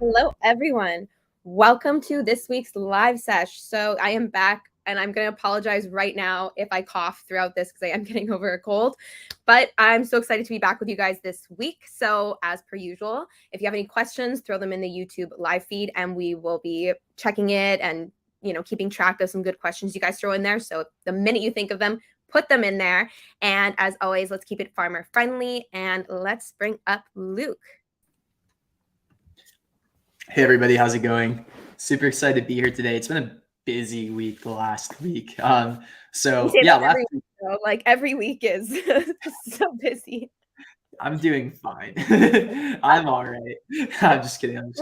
Hello, everyone. Welcome to this week's live sesh. So I am back, and I'm going to apologize right now if I cough throughout this because I am getting over a cold. But I'm so excited to be back with you guys this week. So as per usual, if you have any questions, throw them in the YouTube live feed, and we will be checking it and keeping track of some good questions you guys throw in there. So the minute you think of them, put them in there. And as always, let's keep it farmer friendly, and let's bring up Luke. Hey everybody, how's it going? Super excited to be here today. It's been a busy week the last week. So yeah, last week, like every week is so busy. I'm doing fine. I'm all right. I'm just kidding.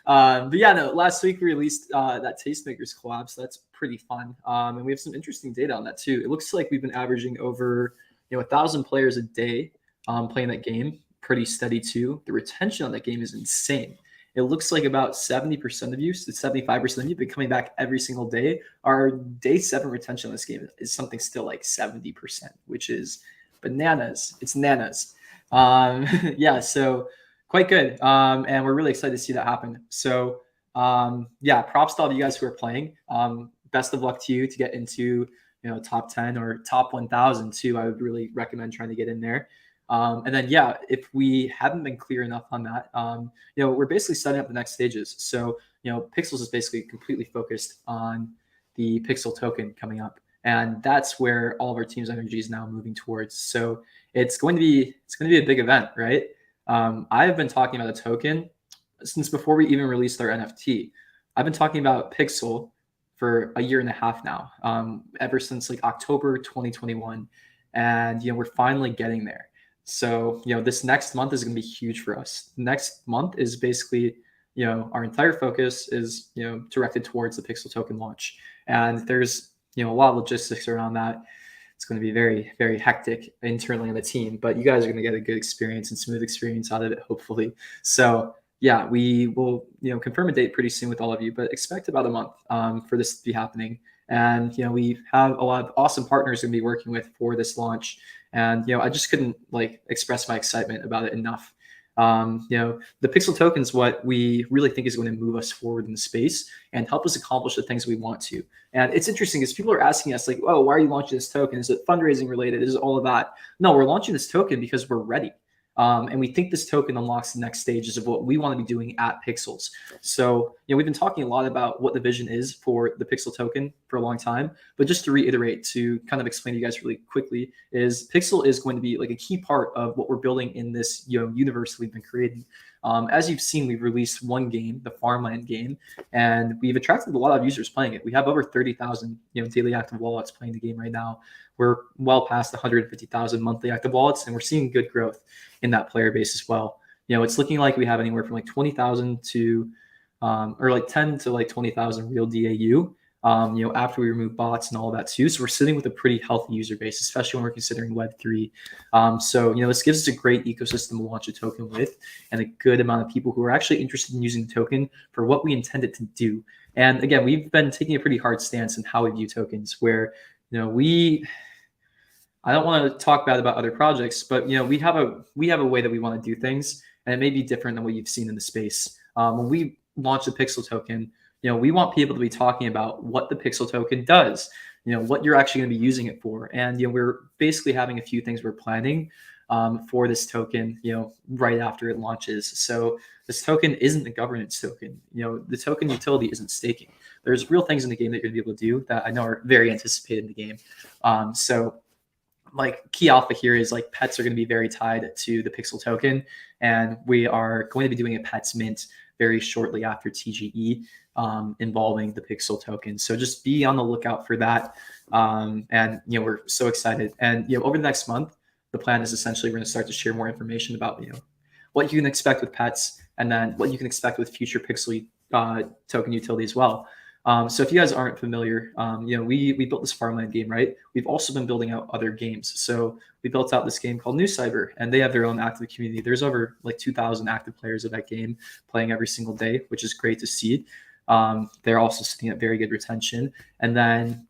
But yeah, no, last week we released that Tastemakers collab, so that's pretty fun. And we have some interesting data on that too. It looks like we've been averaging over 1,000 players a day playing that game. Pretty steady too. The retention on that game is insane. It looks like about 70% of you, so 75% of you, have been coming back every single day. Our day 7 retention on this game is something still like 70%, which is bananas. It's nanas. Yeah, so quite good. And we're really excited to see that happen. So yeah, props to all of you guys who are playing. Best of luck to you to get into top 10 or top 1,000 too. I would really recommend trying to get in there. And then, yeah, if we haven't been clear enough on that, we're basically setting up the next stages. So, Pixels is basically completely focused on the Pixel token coming up. And that's where all of our team's energy is now moving towards. So it's going to be a big event, right? I've been talking about the token since before we even released our NFT. I've been talking about Pixel for a year and a half now, ever since like October 2021. And, we're finally getting there. So, this next month is going to be huge for us. Next month is basically, our entire focus is, directed towards the Pixel token launch. And there's, a lot of logistics around that. It's going to be very, very hectic internally on the team, but you guys are going to get a good experience and smooth experience out of it, hopefully. So yeah, we will, confirm a date pretty soon with all of you, but expect about a month for this to be happening. And, we have a lot of awesome partners going to be working with for this launch. And, I just couldn't express my excitement about it enough. The Pixel token is what we really think is going to move us forward in the space and help us accomplish the things we want to. And it's interesting because people are asking us like, oh, why are you launching this token? Is it fundraising related? Is it all of that? No, we're launching this token because we're ready. And we think this token unlocks the next stages of what we want to be doing at Pixels. So, we've been talking a lot about what the vision is for the Pixel token for a long time. But just to reiterate, to kind of explain to you guys really quickly, is Pixel is going to be like a key part of what we're building in this universe we've been creating. As you've seen, we've released one game, the Farmland game, and we've attracted a lot of users playing it. We have over 30,000 daily active wallets playing the game right now. We're well past 150,000 monthly active wallets, and we're seeing good growth in that player base as well. It's looking like we have anywhere from like 20,000 to or like 10 to like 20,000 real DAU. After we remove bots and all of that too. So we're sitting with a pretty healthy user base, especially when we're considering Web3. So, this gives us a great ecosystem to launch a token with and a good amount of people who are actually interested in using the token for what we intend it to do. And again, we've been taking a pretty hard stance in how we view tokens where, I don't want to talk bad about other projects, but we have a way that we want to do things, and it may be different than what you've seen in the space. When we launch the Pixel token, we want people to be talking about what the Pixel token does, what you're actually going to be using it for, and we're basically having a few things we're planning for this token, right after it launches. So this token isn't a governance token. The token utility isn't staking. There's real things in the game that you're going to be able to do that I know are very anticipated in the game. So key alpha here is pets are going to be very tied to the Pixel token, and we are going to be doing a pets mint very shortly after TGE involving the Pixel token. So just be on the lookout for that. And we're so excited. And over the next month, the plan is essentially we're going to start to share more information about what you can expect with pets, and then what you can expect with future Pixel token utility as well. So if you guys aren't familiar, we built this Farmland game, right? We've also been building out other games. So we built out this game called New Cyber, and they have their own active community. There's over 2,000 active players of that game playing every single day, which is great to see. They're also sitting at very good retention. And then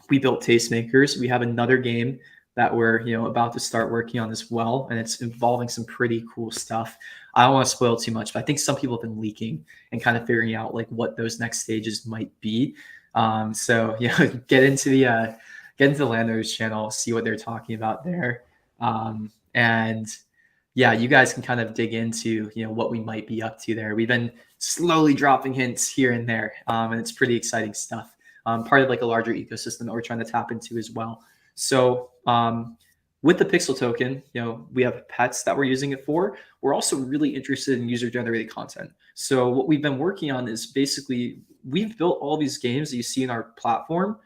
we built Tastemakers. We have another game that we're about to start working on as well, and it's involving some pretty cool stuff. I don't want to spoil too much, but I think some people have been leaking and kind of figuring out like what those next stages might be. So get into the Lando's channel, see what they're talking about there, and yeah, you guys can kind of dig into what we might be up to there. We've been slowly dropping hints here and there, and it's pretty exciting stuff. Part of like a larger ecosystem that we're trying to tap into as well. So with the Pixel token, we have pets that we're using it for. We're also really interested in user-generated content. So what we've been working on is basically we've built all these games that you see in our platform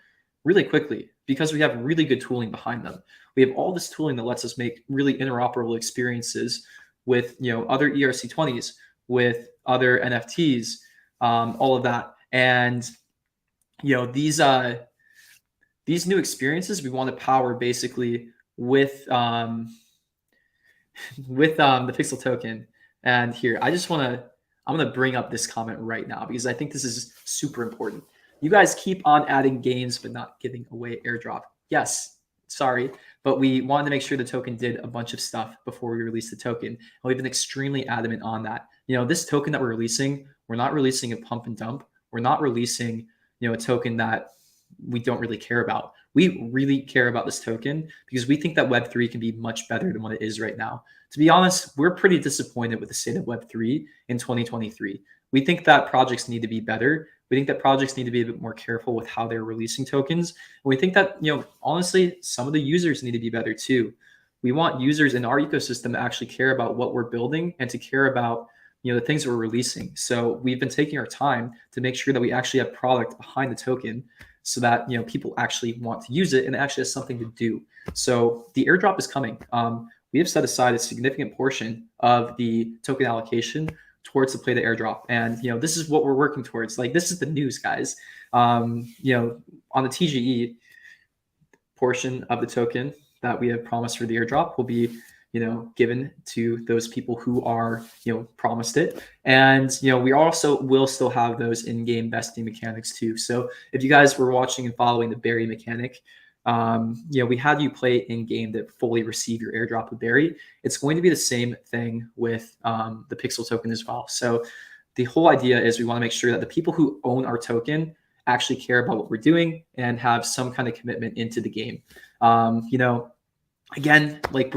really quickly because we have really good tooling behind them. We have all this tooling that lets us make really interoperable experiences with other ERC20s, with other NFTs, all of that. And these new experiences we want to power basically with the Pixel token. And here, I'm gonna bring up this comment right now because I think this is super important. You guys keep on adding games but not giving away airdrop. Yes, sorry, but we wanted to make sure the token did a bunch of stuff before we released the token. And we've been extremely adamant on that. This token that we're releasing, we're not releasing a pump and dump. We're not releasing a token that we don't really care about. We really care about this token because we think that Web3 can be much better than what it is right now. To be honest, we're pretty disappointed with the state of Web3 in 2023. We think that projects need to be better. We think that projects need to be a bit more careful with how they're releasing tokens. And we think that, honestly, some of the users need to be better too. We want users in our ecosystem to actually care about what we're building and to care about the things we're releasing. So we've been taking our time to make sure that we actually have product behind the token so that people actually want to use it and it actually has something to do. So the airdrop is coming. We have set aside a significant portion of the token allocation towards the play the airdrop, and this is what we're working towards. Like, this is the news, guys. On the TGE portion of the token that we have promised for the airdrop will be given to those people who are promised it. And we also will still have those in-game vesting mechanics too. So if you guys were watching and following the berry mechanic, we had you play in-game to fully receive your airdrop of berry. It's going to be the same thing with the Pixel token as well. So the whole idea is we want to make sure that the people who own our token actually care about what we're doing and have some kind of commitment into the game. Again, like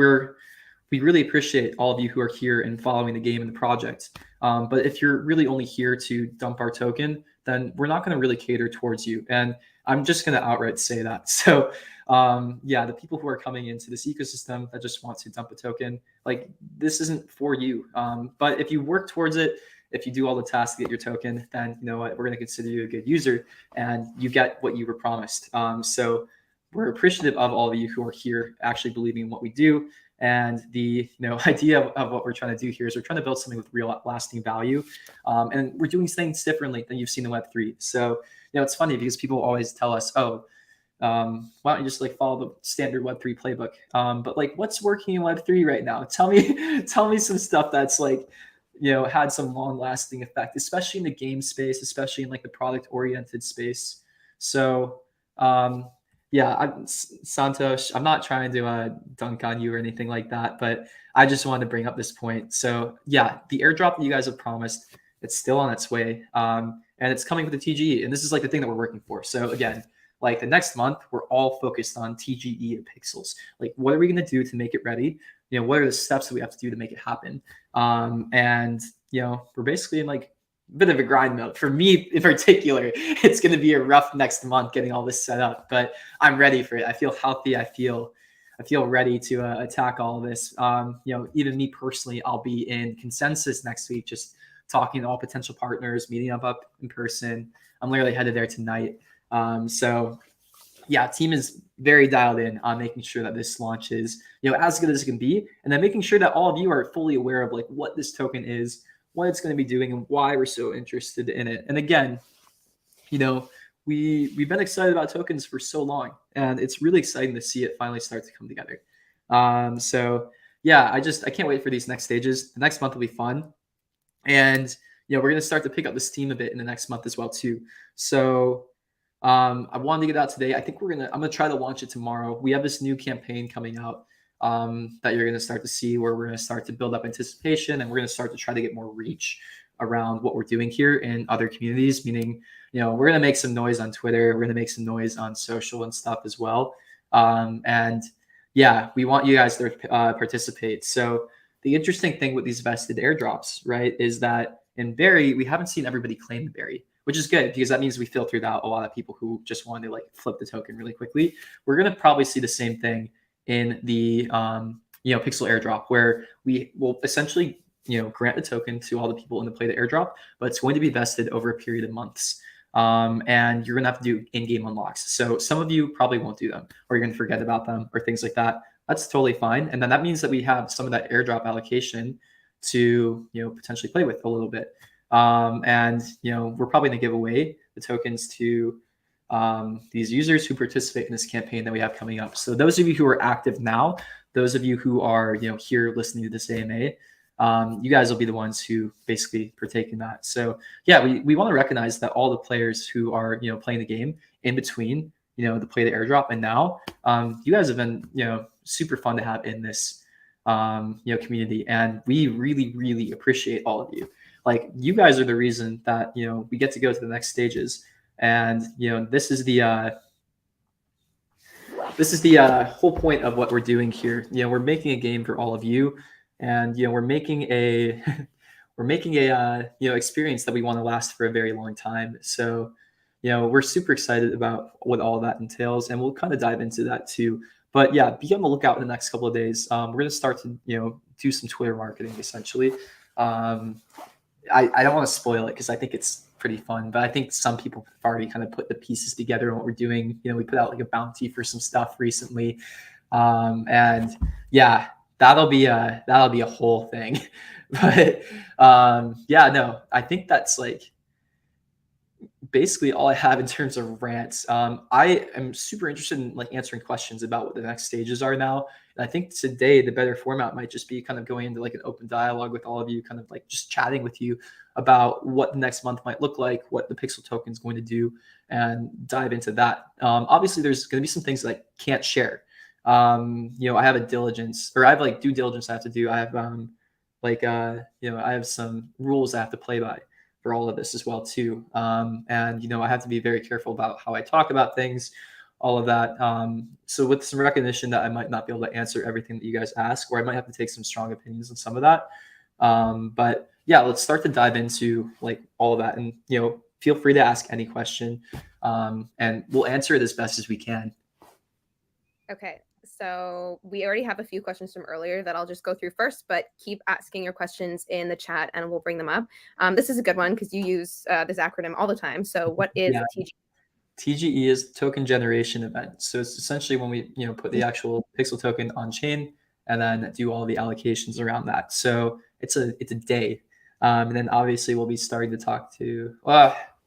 we really appreciate all of you who are here and following the game and the project. But if you're really only here to dump our token, then we're not going to really cater towards you. And I'm just going to outright say that. So the people who are coming into this ecosystem that just want to dump a token, like, this isn't for you. But if you work towards it, if you do all the tasks to get your token, then you know what, we're going to consider you a good user and you get what you were promised. So we're appreciative of all of you who are here actually believing in what we do. And the idea of what we're trying to do here is we're trying to build something with real lasting value. And we're doing things differently than you've seen in Web3. So, it's funny because people always tell us, oh, why don't you just like follow the standard Web3 playbook? But like, what's working in Web3 right now? Tell me some stuff that's like, had some long lasting effect, especially in the game space, especially in like the product oriented space. So, Santosh, I'm not trying to dunk on you or anything like that, but I just wanted to bring up this point. So yeah, the airdrop that you guys have promised, it's still on its way. And it's coming with the TGE. And this is like the thing that we're working for. So again, like the next month, we're all focused on TGE and pixels. Like, what are we going to do to make it ready? What are the steps that we have to do to make it happen? And we're basically in like bit of a grind mode. For me in particular, it's going to be a rough next month getting all this set up, but I'm ready for it. I feel healthy. I feel ready to attack all of this. Even me personally, I'll be in consensus next week, just talking to all potential partners, meeting up in person. I'm literally headed there tonight. So yeah, team is very dialed in on making sure that this launch is, as good as it can be. And then making sure that all of you are fully aware of like what this token is, what it's going to be doing, and why we're so interested in it. And again, we've been excited about tokens for so long, and it's really exciting to see it finally start to come together. So yeah, I can't wait for these next stages. The next month will be fun. And we're going to start to pick up the steam a bit in the next month as well too. So I wanted to get out today. I think I'm gonna try to launch it tomorrow. We have this new campaign coming out that you're gonna start to see, where we're gonna start to build up anticipation, and we're gonna start to try to get more reach around what we're doing here in other communities. Meaning, we're gonna make some noise on Twitter. We're gonna make some noise on social and stuff as well. And yeah, we want you guys to participate. So the interesting thing with these vested airdrops, right, is that in Berry, we haven't seen everybody claim the Berry, which is good because that means we filtered out a lot of people who just wanted to like flip the token really quickly. We're gonna probably see the same thing in the Pixel airdrop, where we will essentially grant the token to all the people in the play the airdrop, but it's going to be vested over a period of months. And you're gonna have to do in-game unlocks. So some of you probably won't do them, or you're gonna forget about them, or things like that. That's totally fine. And then that means that we have some of that airdrop allocation to potentially play with a little bit. And we're probably gonna give away the tokens to these users who participate in this campaign that we have coming up. So those of you who are active now, those of you who are here listening to this AMA, you guys will be the ones who basically partake in that. So yeah, we want to recognize that all the players who are playing the game in between the play the airdrop and now, you guys have been super fun to have in this community, and we really appreciate all of you. Like, you guys are the reason that we get to go to the next stages, and this is the whole point of what we're doing here. We're making a game for all of you, and we're making a experience that we want to last for a very long time. So we're super excited about what all that entails, and we'll kind of dive into that too. But yeah, be on the lookout in the next couple of days. We're going to start to do some Twitter marketing essentially. I don't want to spoil it because I think it's pretty fun, but I think some people have already kind of put the pieces together on what we're doing. We put out like a bounty for some stuff recently, and yeah, that'll be a whole thing. But yeah, no, I think that's like basically all I have in terms of rants. I am super interested in like answering questions about what the next stages are now. And I think today the better format might just be kind of going into like an open dialogue with all of you, kind of like just chatting with you about what the next month might look like, what the Pixel token is going to do, and dive into that. Obviously, there's going to be some things that I can't share. I have I have like due diligence I have to do. I have I have some rules I have to play by for all of this as well too. And I have to be very careful about how I talk about things, all of that. So with some recognition that I might not be able to answer everything that you guys ask, or I might have to take some strong opinions on some of that. But yeah, let's start to dive into like all of that, and feel free to ask any question, and we'll answer it as best as we can. Okay, so we already have a few questions from earlier that I'll just go through first, but keep asking your questions in the chat and we'll bring them up. This is a good one because you use this acronym all the time. So what is TGE? TGE is token generation event. So it's essentially when we put the actual Pixel token on chain and then do all the allocations around that. So it's a day, and then obviously we'll be starting to talk to.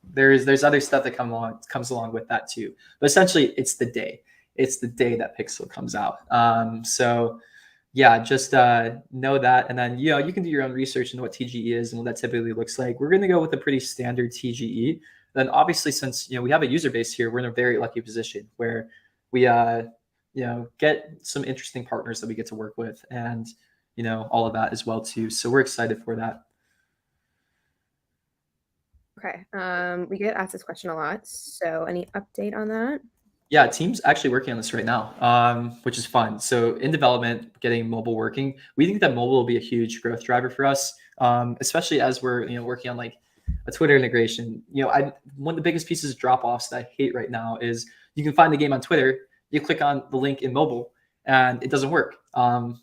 There's other stuff that comes along with that too. But essentially, it's the day. It's the day that Pixel comes out. So yeah, just know that, and then you can do your own research into what TGE is and what that typically looks like. We're going to go with a pretty standard TGE. Then obviously, since we have a user base here, we're in a very lucky position where we get some interesting partners that we get to work with, and all of that as well too. So we're excited for that. Okay, we get asked this question a lot. So any update on that? Yeah, team's actually working on this right now, which is fun. So in development, getting mobile working, we think that mobile will be a huge growth driver for us, especially as we're working on like a Twitter integration. One of the biggest pieces of drop-offs that I hate right now is you can find the game on Twitter, you click on the link in mobile, and it doesn't work.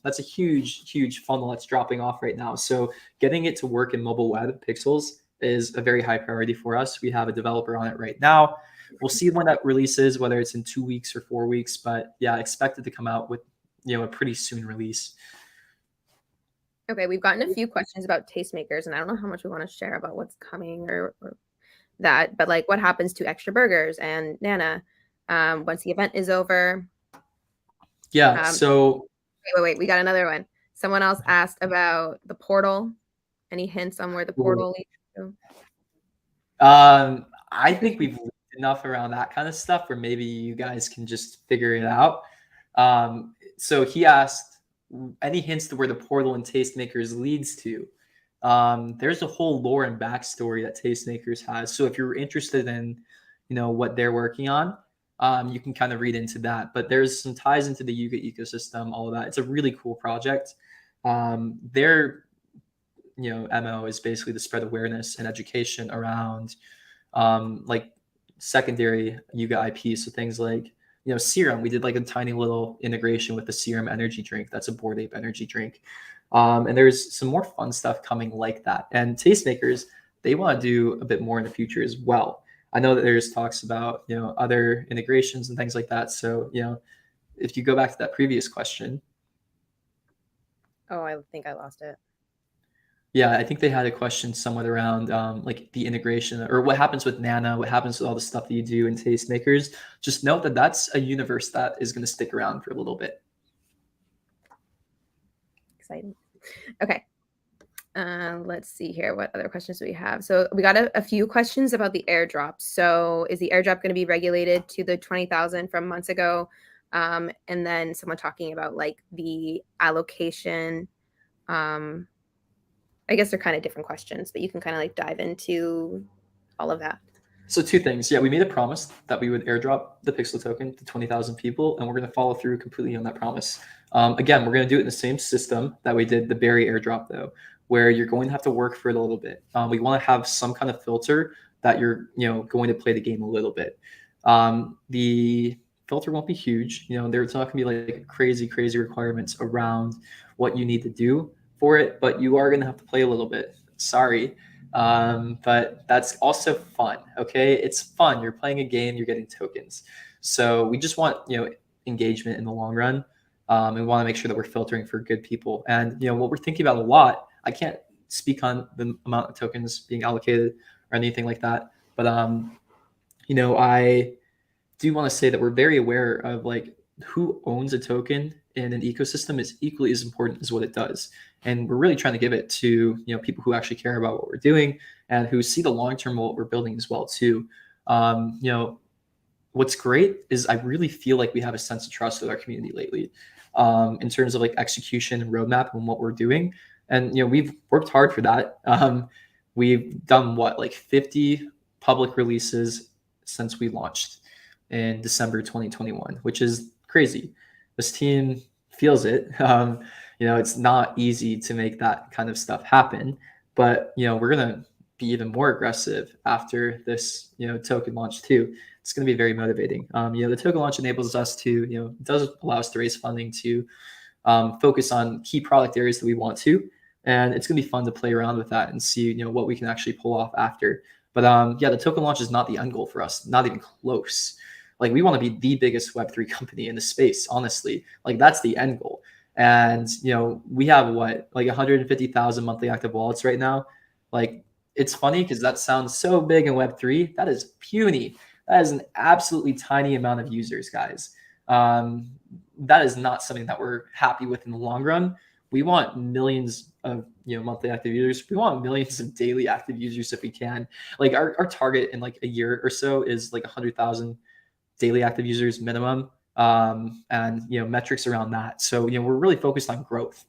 That's a huge funnel that's dropping off right now. So getting it to work in mobile web pixels is a very high priority for us. We have a developer on it right now. We'll see when that releases, whether it's in 2 weeks or 4 weeks, but yeah, expect it to come out with a pretty soon release. Okay, we've gotten a few questions about tastemakers, and I don't know how much we want to share about what's coming or that, but like what happens to Extra Burgers and Nana once the event is over? Yeah, so wait, we got another one. Someone else asked about the portal. Any hints on where the portal leads to? I think we've enough around that kind of stuff where maybe you guys can just figure it out. So he asked, any hints to where the portal and Tastemakers leads to? There's a whole lore and backstory that Tastemakers has. So if you're interested in, what they're working on, you can kind of read into that. But there's some ties into the Yuga ecosystem, all of that. It's a really cool project. Their, MO is basically to spread awareness and education around like secondary Yuga IP. So things like, Serum. We did like a tiny little integration with the Serum energy drink. That's a Bored Ape energy drink. And there's some more fun stuff coming like that. And Tastemakers, they want to do a bit more in the future as well. I know that there's talks about, other integrations and things like that. So, if you go back to that previous question. Oh, I think I lost it. Yeah, I think they had a question somewhat around like the integration or what happens with Nana, what happens with all the stuff that you do in Tastemakers. Just note that that's a universe that is going to stick around for a little bit. Exciting. Okay. Let's see here. What other questions do we have? So we got a few questions about the airdrop. So is the airdrop going to be regulated to the 20,000 from months ago? And then someone talking about like the allocation. I guess they're kind of different questions, but you can kind of like dive into all of that. So two things. Yeah, we made a promise that we would airdrop the Pixel token to 20,000 people, and we're going to follow through completely on that promise. Again, we're going to do it in the same system that we did the Berry airdrop, though, where you're going to have to work for it a little bit. We want to have some kind of filter that you're, going to play the game a little bit. The filter won't be huge. There's not going to be like crazy requirements around what you need to do for it, but you are going to have to play a little bit. Sorry. But that's also fun. Okay. It's fun. You're playing a game, you're getting tokens. So we just want, engagement in the long run. We want to make sure that we're filtering for good people. And, what we're thinking about a lot, I can't speak on the amount of tokens being allocated or anything like that. But, I do want to say that we're very aware of like who owns a token in an ecosystem is equally as important as what it does. And we're really trying to give it to, people who actually care about what we're doing and who see the long-term what we're building as well too. What's great is I really feel like we have a sense of trust with our community lately, in terms of like execution and roadmap and what we're doing. And, we've worked hard for that. We've done like 50 public releases since we launched in December 2021, which is crazy. This team feels it. It's not easy to make that kind of stuff happen, but we're gonna be even more aggressive after this token launch too. It's gonna be very motivating. The token launch enables us to does allow us to raise funding to focus on key product areas that we want to, and it's gonna be fun to play around with that and see what we can actually pull off after. But the token launch is not the end goal for us, not even close. Like we want to be the biggest Web3 company in the space, honestly. Like that's the end goal. And we have what, like 150,000 monthly active wallets right now. Like it's funny because that sounds so big in Web3. That is puny. That is an absolutely tiny amount of users, guys. That is not something that we're happy with in the long run. We want millions of monthly active users. We want millions of daily active users if we can. Like our target in like a year or so is like 100,000 daily active users minimum, and metrics around that. So we're really focused on growth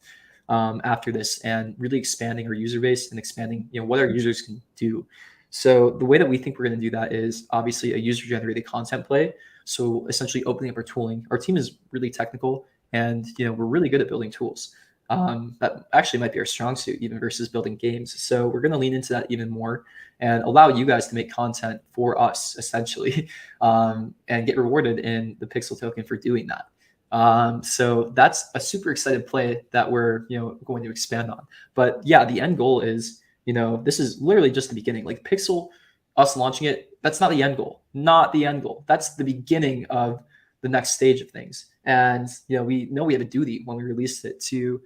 after this and really expanding our user base and expanding what our users can do. So the way that we think we're going to do that is obviously a user generated content play. So essentially opening up our tooling. Our team is really technical, and we're really good at building tools. That actually might be our strong suit even versus building games. So we're going to lean into that even more and allow you guys to make content for us essentially, and get rewarded in the Pixel token for doing that. So that's a super excited play that we're going to expand on. But yeah, the end goal is this is literally just the beginning. Like Pixel, us launching it, that's not the end goal. Not the end goal. That's the beginning of the next stage of things. And we know we have a duty when we released it to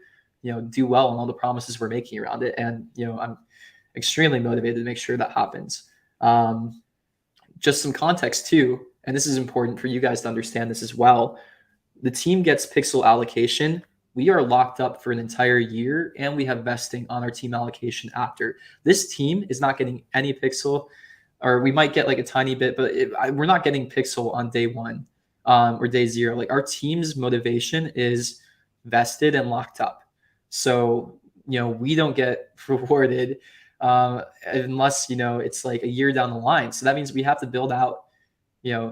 do well on all the promises we're making around it. And I'm extremely motivated to make sure that happens. Just some context too, and this is important for you guys to understand this as well. The team gets Pixel allocation. We are locked up for an entire year, and we have vesting on our team allocation after. This team is not getting any Pixel or we might get like a tiny bit, but we're not getting pixel on day one or day zero. Like our team's motivation is vested and locked up. So, we don't get rewarded unless, it's like a year down the line. So that means we have to build out,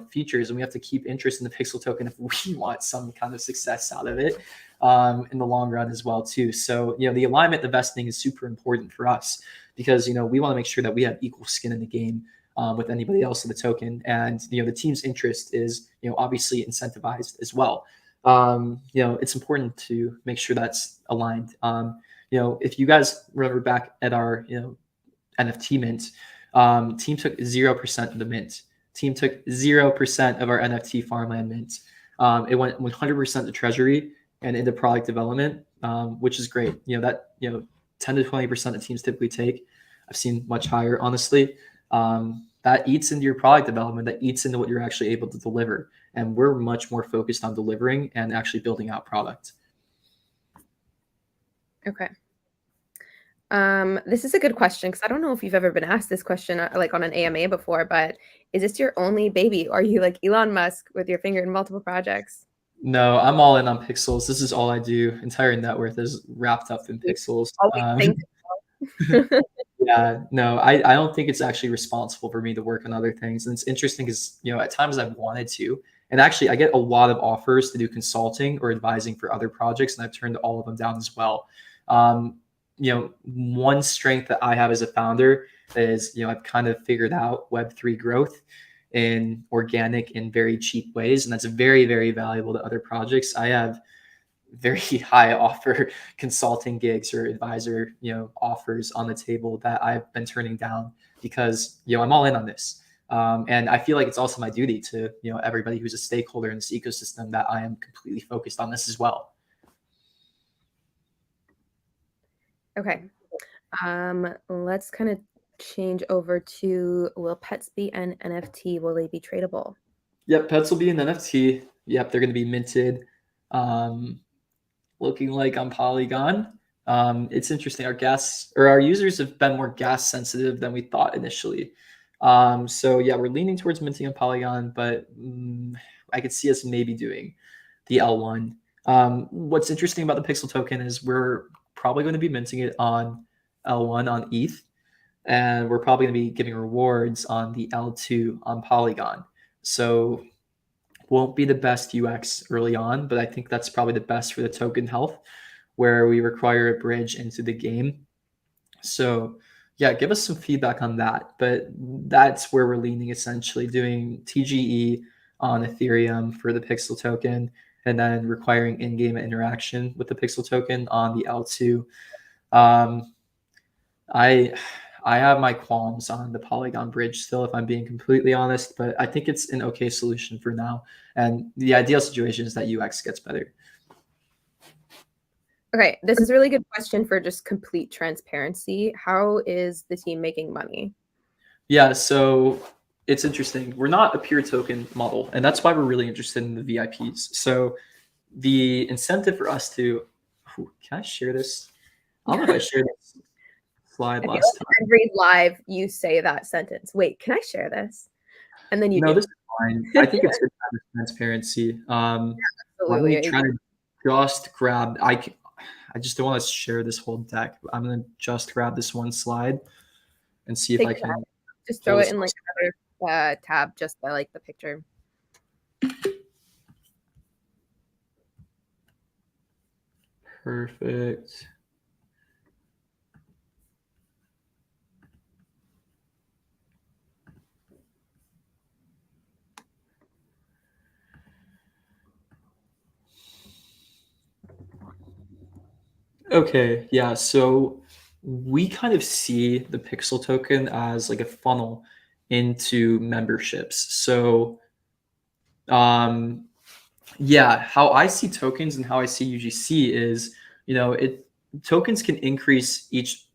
features, and we have to keep interest in the pixel token if we want some kind of success out of it in the long run as well too. So, the alignment, the vesting is super important for us because, we want to make sure that we have equal skin in the game with anybody else in the token. And, the team's interest is, obviously incentivized as well. It's important to make sure that's aligned. If you guys remember back at our, NFT mint, team took 0% of the mint. Team took 0% of our NFT farmland mint. It went 100% to treasury and into product development, which is great. 10 to 20% of teams typically take. I've seen much higher, honestly. That eats into your product development, that eats into what you're actually able to deliver. And we're much more focused on delivering and actually building out product. Okay. This is a good question because I don't know if you've ever been asked this question like on an AMA before, but is this your only baby? Or are you like Elon Musk with your finger in multiple projects? No, I'm all in on pixels. This is all I do. Entire net worth is wrapped up in pixels. Always think Yeah, no, I don't think it's actually responsible for me to work on other things. And it's interesting because, at times I've wanted to. And actually, I get a lot of offers to do consulting or advising for other projects, and I've turned all of them down as well. One strength that I have as a founder is, I've kind of figured out Web3 growth in organic and very cheap ways. And that's very, very valuable to other projects. I have very high offer consulting gigs or advisor, offers on the table that I've been turning down because, I'm all in on this. And I feel like it's also my duty to, everybody who's a stakeholder in this ecosystem that I am completely focused on this as well. Okay. Let's kind of change over to, will Pets be an NFT? Will they be tradable? Yep, Pets will be an NFT. Yep, they're going to be minted. Looking like on Polygon. It's interesting. Our users have been more gas sensitive than we thought initially. So yeah, we're leaning towards minting on Polygon, but I could see us maybe doing the L1. What's interesting about the Pixel token is we're probably going to be minting it on L1 on ETH, and we're probably going to be giving rewards on the L2 on Polygon. So won't be the best UX early on, but I think that's probably the best for the token health, where we require a bridge into the game. So yeah, give us some feedback on that. But that's where we're leaning, essentially doing TGE on Ethereum for the Pixel token, and then requiring in-game interaction with the Pixel token on the L2. I have my qualms on the Polygon bridge still, if I'm being completely honest, but I think it's an okay solution for now. And the ideal situation is that UX gets better. Okay, this is a really good question for just complete transparency. How is the team making money? Yeah, so it's interesting. We're not a pure token model, and that's why we're really interested in the VIPs. So the incentive for us to, can I share this? I don't know if I shared this slide last time. Every live you say that sentence. Wait, can I share this? And then you do. This is fine. I think it's good kind of transparency. Let me try to just grab. I just don't want to share this whole deck. I'm gonna just grab this one slide and see if I can. Just throw it in like another tab, just by like the picture. Perfect. Okay, yeah, so we kind of see the Pixel token as like a funnel into memberships. So yeah, how I see tokens and how I see UGC is, tokens can increase each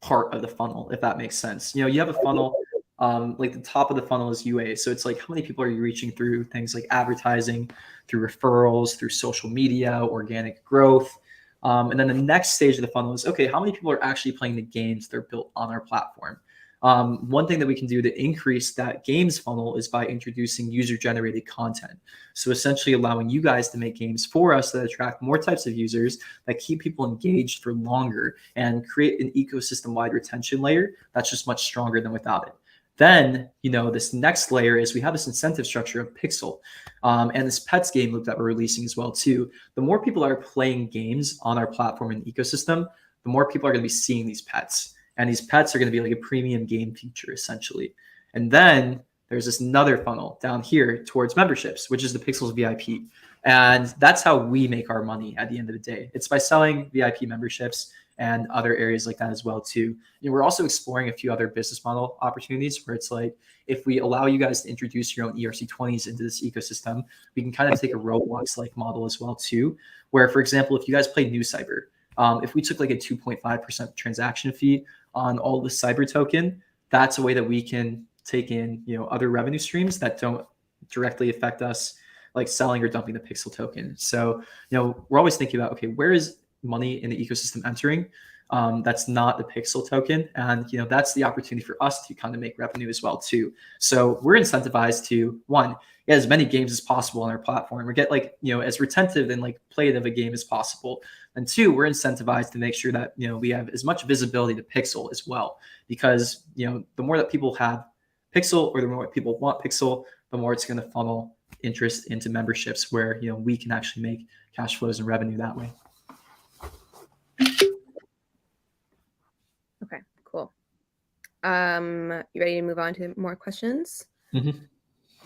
part of the funnel, if that makes sense. You have a funnel, like the top of the funnel is UA. So it's like, how many people are you reaching through things like advertising, through referrals, through social media, organic growth. And then the next stage of the funnel is, okay, how many people are actually playing the games that are built on our platform? One thing that we can do to increase that games funnel is by introducing user-generated content. So essentially allowing you guys to make games for us that attract more types of users, that keep people engaged for longer, and create an ecosystem-wide retention layer that's just much stronger than without it. Then, this next layer is we have this incentive structure of Pixel, and this pets game loop that we're releasing as well too. The more people are playing games on our platform and ecosystem, the more people are going to be seeing these pets. And these pets are going to be like a premium game feature, essentially. And then there's this another funnel down here towards memberships, which is the Pixels VIP. And that's how we make our money at the end of the day. It's by selling VIP memberships and other areas like that as well too. We're also exploring a few other business model opportunities where it's like, if we allow you guys to introduce your own ERC20s into this ecosystem, we can kind of take a Roblox-like model as well too, where, for example, if you guys play New Cyber, if we took like a 2.5% transaction fee on all the Cyber token, that's a way that we can take in, other revenue streams that don't directly affect us, like selling or dumping the Pixel token. So, we're always thinking about, okay, where is money in the ecosystem entering? That's not the Pixel token. And, that's the opportunity for us to kind of make revenue as well too. So we're incentivized to, one, get as many games as possible on our platform, or get as retentive and played of a game as possible. And two, we're incentivized to make sure that, we have as much visibility to Pixel as well, because, the more that people have Pixel, or the more people want Pixel, the more it's going to funnel interest into memberships where, we can actually make cash flows and revenue that way. Okay, cool. You ready to move on to more questions? Mm-hmm.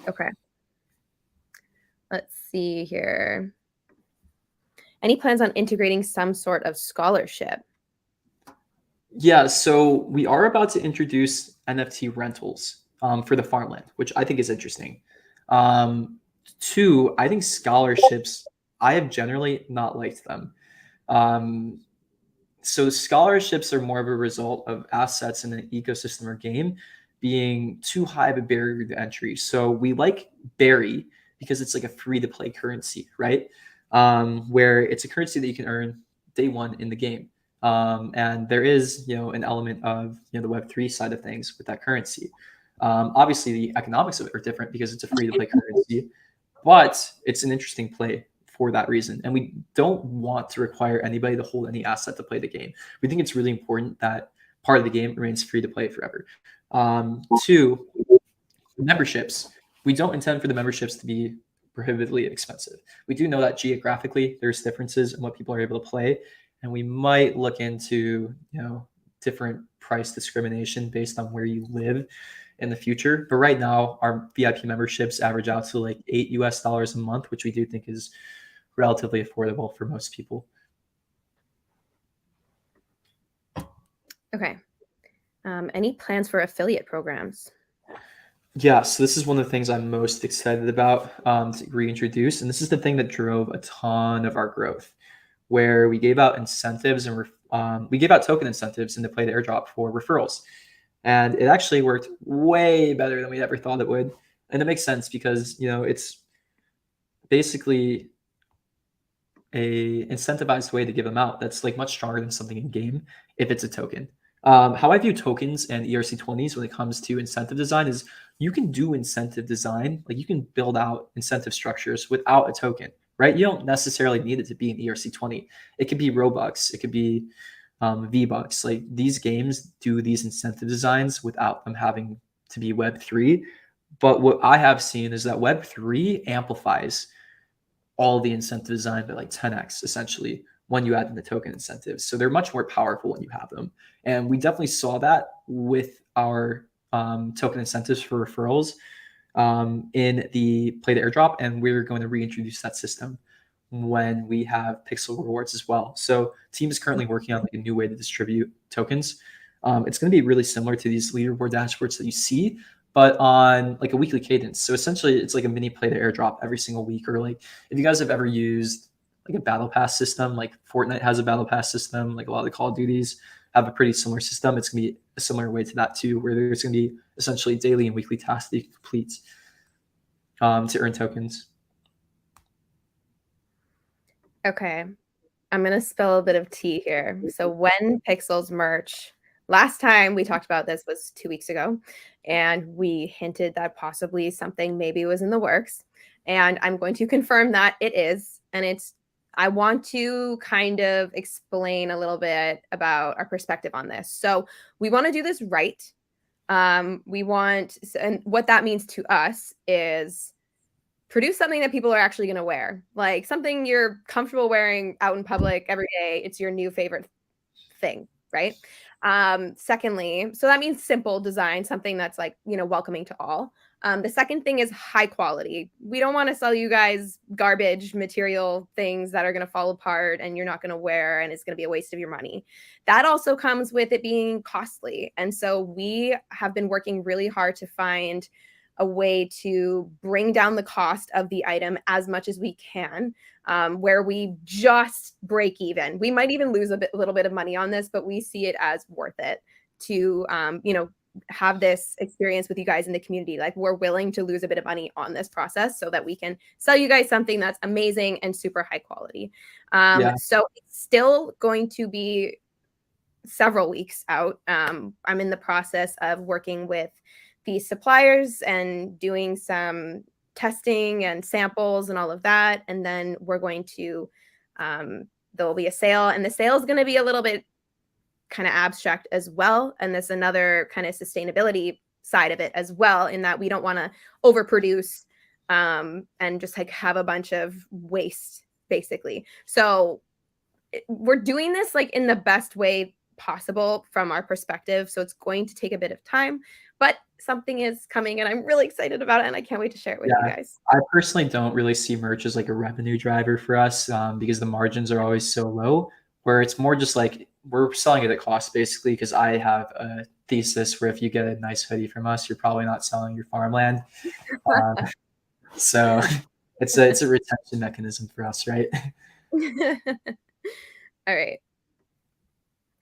Okay. Let's see here. Any plans on integrating some sort of scholarship? Yeah, so we are about to introduce NFT rentals for the farmland, which I think is interesting. Two, I think scholarships, I have generally not liked them. So scholarships are more of a result of assets in an ecosystem or game being too high of a barrier to entry. So we like Berry because it's like a free to play currency, right? Where it's a currency that you can earn day one in the game. And there is, an element of, the Web3 side of things with that currency. Obviously, the economics of it are different because it's a free to play currency, but it's an interesting play for that reason. And we don't want to require anybody to hold any asset to play the game. We think it's really important that part of the game remains free to play forever. Two, memberships. We don't intend for the memberships to be prohibitively expensive. We do know that geographically there's differences in what people are able to play, and we might look into, different price discrimination based on where you live in the future. But right now, our VIP memberships average out to like $8 a month, which we do think is relatively affordable for most people. Okay. Any plans for affiliate programs? Yeah, so this is one of the things I'm most excited about to reintroduce. And this is the thing that drove a ton of our growth, where we gave out incentives and we gave out token incentives in the Play to Airdrop for referrals. And it actually worked way better than we ever thought it would. And it makes sense because, it's basically a incentivized way to give them out that's like much stronger than something in game if it's a token. How I view tokens and ERC20s when it comes to incentive design is you can do incentive design, like you can build out incentive structures without a token, right? You don't necessarily need it to be an ERC20. It could be Robux, it could be V-Bucks. Like these games do these incentive designs without them having to be Web3. But what I have seen is that Web3 amplifies all the incentive design by like 10x essentially when you add in the token incentives. So they're much more powerful when you have them. And we definitely saw that with our token incentives for referrals in the Play to Airdrop. And we're going to reintroduce that system when we have Pixel rewards as well. So team is currently working on like a new way to distribute tokens. It's going to be really similar to these leaderboard dashboards that you see, but on like a weekly cadence. So essentially it's like a mini Play to Airdrop every single week. Or like if you guys have ever used like a battle pass system, like Fortnite has a battle pass system, like a lot of the Call of Duties have a pretty similar system. It's going to be a similar way to that too, where there's going to be essentially daily and weekly tasks that you can complete to earn tokens. Okay. I'm going to spill a bit of tea here. So when Pixels merch last time we talked about this was 2 weeks ago, and we hinted that possibly something maybe was in the works. And I'm going to confirm that it is. And I want to kind of explain a little bit about our perspective on this. So we want to do this right. And what that means to us is produce something that people are actually going to wear, like something you're comfortable wearing out in public every day. It's your new favorite thing, right? Secondly, so that means simple design, something that's like, welcoming to all. The second thing is high quality. We don't want to sell you guys garbage material things that are going to fall apart and you're not going to wear and it's going to be a waste of your money. That also comes with it being costly. And so we have been working really hard to find a way to bring down the cost of the item as much as we can, where we just break even. We might even lose a little bit of money on this, but we see it as worth it to, have this experience with you guys in the community. Like, we're willing to lose a bit of money on this process so that we can sell you guys something that's amazing and super high quality. So it's still going to be several weeks out. I'm in the process of working with the suppliers and doing some testing and samples and all of that. And then we're going to, there'll be a sale, and the sale is going to be a little bit kind of abstract as well. And there's another kind of sustainability side of it as well, in that we don't want to overproduce and just like have a bunch of waste, basically. So we're doing this like in the best way possible from our perspective. So it's going to take a bit of time, but something is coming and I'm really excited about it and I can't wait to share it with you guys. I personally don't really see merch as like a revenue driver for us because the margins are always so low, where it's more just like we're selling it at cost basically, because I have a thesis where if you get a nice hoodie from us, you're probably not selling your farmland. So it's a retention mechanism for us, right? All right.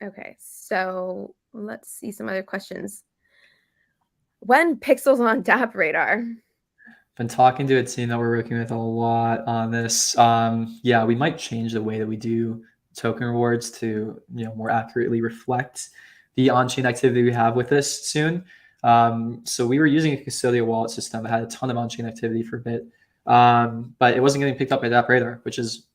Okay, so let's see some other questions. When Pixels on DAP Radar? Been talking to a team that we're working with a lot on this. Yeah, we might change the way that we do token rewards to more accurately reflect the on-chain activity we have with this soon. So we were using a custodial wallet system that had a ton of on-chain activity for a bit, but it wasn't getting picked up by DAP Radar, which is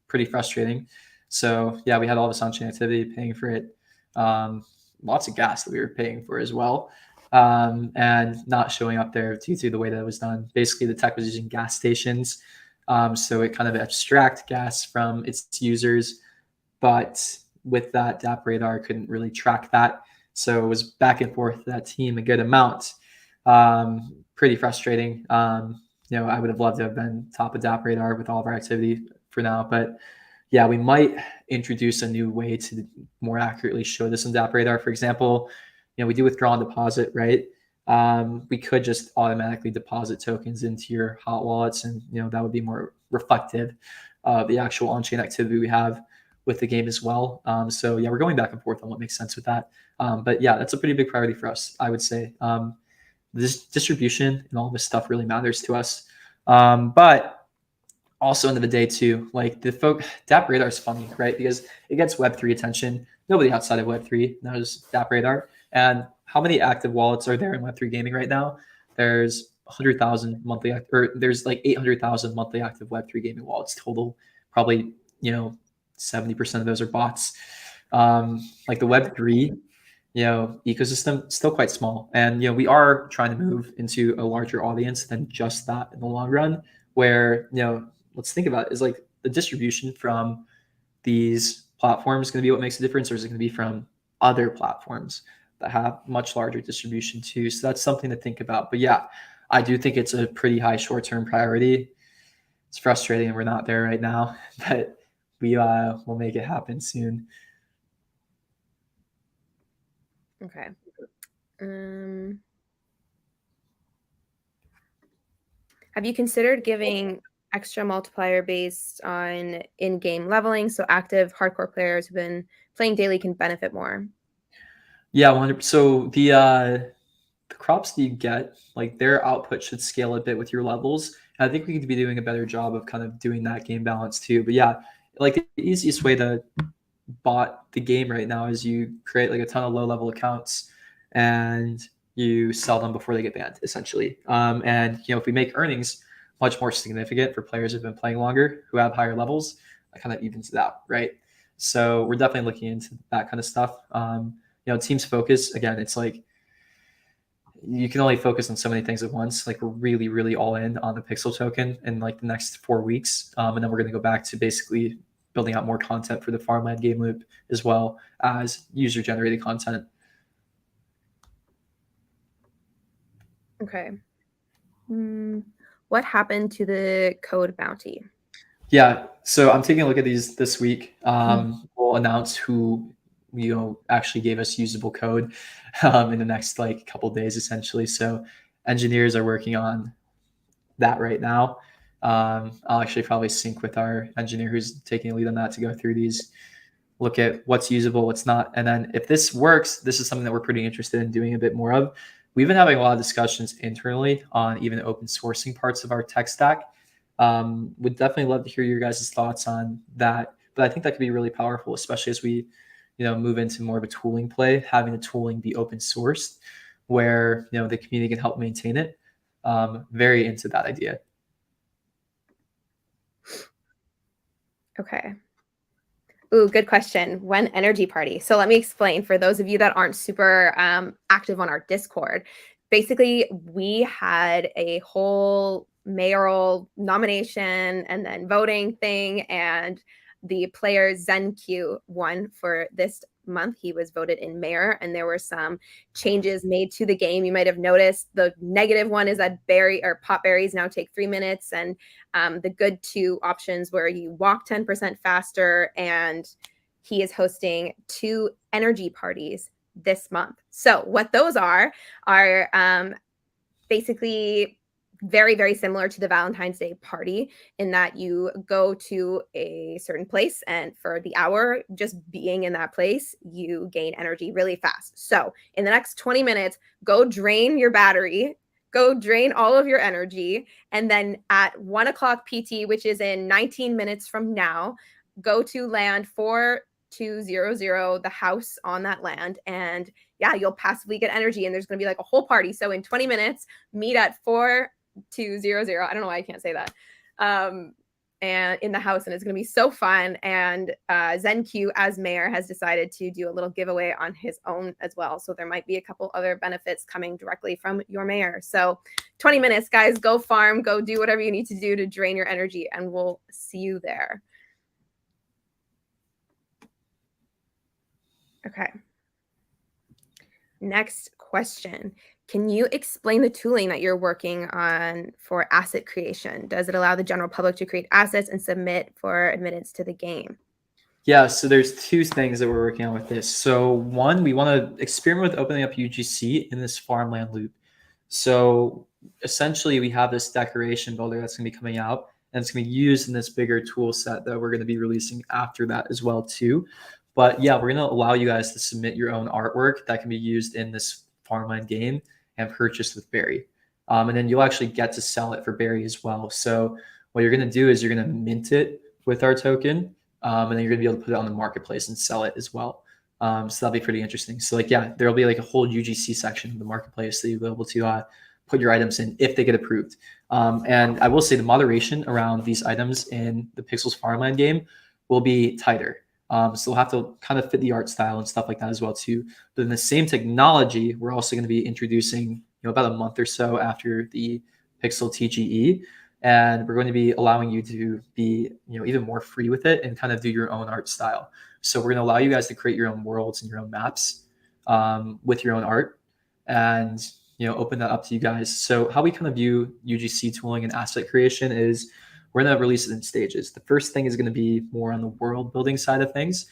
pretty frustrating. So yeah, we had all this on-chain activity, paying for it. Lots of gas that we were paying for as well. And not showing up there due to the way that it was done. Basically, the tech was using gas stations, so it kind of abstract gas from its users, but with that, DAP Radar couldn't really track that, so it was back and forth that team a good amount. Pretty frustrating. I would have loved to have been top of DAP Radar with all of our activity for now, but yeah, we might introduce a new way to more accurately show this in DAP Radar. For example, we do withdraw and deposit, right? We could just automatically deposit tokens into your hot wallets, and that would be more reflective of the actual on-chain activity we have with the game as well. So yeah, we're going back and forth on what makes sense with that. But yeah, that's a pretty big priority for us, I would say. This distribution and all this stuff really matters to us. But also end of the day too, like DAP Radar is funny, right? Because it gets Web3 attention. Nobody outside of Web3 knows DAP Radar. And how many active wallets are there in Web3 gaming right now? There's 100,000 monthly, or there's like 800,000 monthly active Web3 gaming wallets total. Probably 70% of those are bots. Like the Web3 ecosystem still quite small, and we are trying to move into a larger audience than just that in the long run. Where let's think about it, is like the distribution from these platforms going to be what makes a difference, or is it going to be from other platforms that have much larger distribution too? So that's something to think about. But yeah, I do think it's a pretty high short-term priority. It's frustrating and we're not there right now, but we will make it happen soon. Okay. Have you considered giving extra multiplier based on in-game leveling, so active hardcore players who've been playing daily can benefit more? Yeah, 100%. So the crops that you get, like their output should scale a bit with your levels. And I think we could be doing a better job of kind of doing that game balance too. But yeah, like the easiest way to bot the game right now is you create like a ton of low level accounts and you sell them before they get banned, essentially. And if we make earnings much more significant for players who've been playing longer, who have higher levels, that kind of evens it out, right? So we're definitely looking into that kind of stuff. Teams focus, again, it's like you can only focus on so many things at once. Like we're really, really all in on the Pixel token in like the next 4 weeks. And then we're going to go back to basically building out more content for the farmland game loop as well as user generated content. Okay. What happened to the code bounty? Yeah, so I'm taking a look at these this week. We'll announce who actually gave us usable code in the next like couple days, essentially. So engineers are working on that right now. I'll actually probably sync with our engineer who's taking a lead on that to go through these, look at what's usable, what's not, and then if this works, this is something that we're pretty interested in doing a bit more of. We've been having a lot of discussions internally on even open sourcing parts of our tech stack. Would definitely love to hear your guys' thoughts on that. But I think that could be really powerful, especially as we, move into more of a tooling play, having the tooling be open sourced, where the community can help maintain it. Very into that idea. Okay. Ooh, good question. When energy party? So let me explain for those of you that aren't super active on our Discord. Basically, we had a whole mayoral nomination and then voting thing, and the player Zenq won for this month. He was voted in mayor, and there were some changes made to the game. You might have noticed the negative one is that pot berries now take 3 minutes, and the good 2 options where you walk 10% faster, and he is hosting 2 energy parties this month. So what those are basically very, very similar to the Valentine's Day party in that you go to a certain place, and for the hour, just being in that place, you gain energy really fast. So in the next 20 minutes, go drain your battery, go drain all of your energy, and then at 1 o'clock PT, which is in 19 minutes from now, go to land 4200, the house on that land, and yeah, you'll passively get energy, and there's going to be like a whole party. So in 20 minutes, meet at 4200. I don't know why I can't say that. And in the house, and it's going to be so fun. And Zenq, as mayor, has decided to do a little giveaway on his own as well. So there might be a couple other benefits coming directly from your mayor. So 20 minutes, guys, go farm, go do whatever you need to do to drain your energy, and we'll see you there. Okay. Next question. Can you explain the tooling that you're working on for asset creation? Does it allow the general public to create assets and submit for admittance to the game? Yeah, so there's 2 things that we're working on with this. So one, we want to experiment with opening up UGC in this farmland loop. So essentially, we have this decoration builder that's going to be coming out, and it's going to be used in this bigger tool set that we're going to be releasing after that as well too. But yeah, we're going to allow you guys to submit your own artwork that can be used in this farmland game and purchased with Berry. And then you'll actually get to sell it for Berry as well. So what you're going to do is you're going to mint it with our token, and then you're going to be able to put it on the marketplace and sell it as well. So that'll be pretty interesting. So like, yeah, there'll be like a whole UGC section of the marketplace that you'll be able to put your items in if they get approved. And I will say the moderation around these items in the Pixels Farmland game will be tighter. So we'll have to kind of fit the art style and stuff like that as well too. But in the same technology, we're also going to be introducing, about a month or so after the Pixel TGE, and we're going to be allowing you to be, even more free with it and kind of do your own art style. So we're going to allow you guys to create your own worlds and your own maps with your own art, and open that up to you guys. So how we kind of view UGC tooling and asset creation is we're going to release it in stages. The first thing is going to be more on the world building side of things,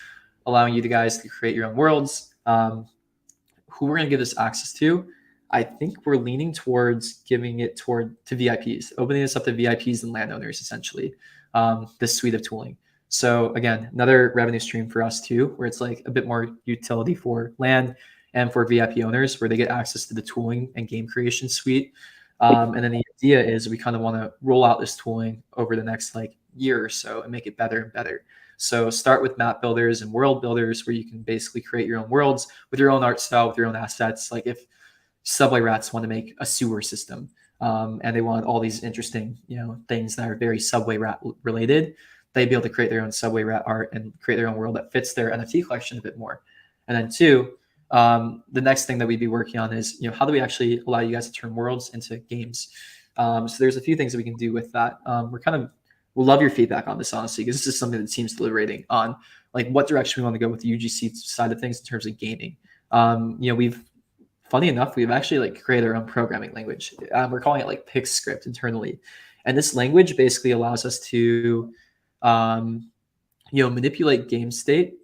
allowing you guys to create your own worlds. Who we're going to give this access to, I think we're leaning towards giving it to VIPs, opening this up to VIPs and landowners, essentially, this suite of tooling. So again, another revenue stream for us too, where it's like a bit more utility for land and for VIP owners, where they get access to the tooling and game creation suite. And then the idea is we kind of want to roll out this tooling over the next like year or so and make it better and better. So start with map builders and world builders, where you can basically create your own worlds with your own art style, with your own assets. Like if subway rats want to make a sewer system, and they want all these interesting, things that are very subway rat related, they'd be able to create their own subway rat art and create their own world that fits their NFT collection a bit more. And then two, the next thing that we'd be working on is, how do we actually allow you guys to turn worlds into games? So there's a few things that we can do with that. We'll love your feedback on this, honestly, because this is something that the team's deliberating on, like what direction we want to go with the UGC side of things in terms of gaming. Funny enough, we've actually like created our own programming language. We're calling it like PixScript internally. And this language basically allows us to, manipulate game state.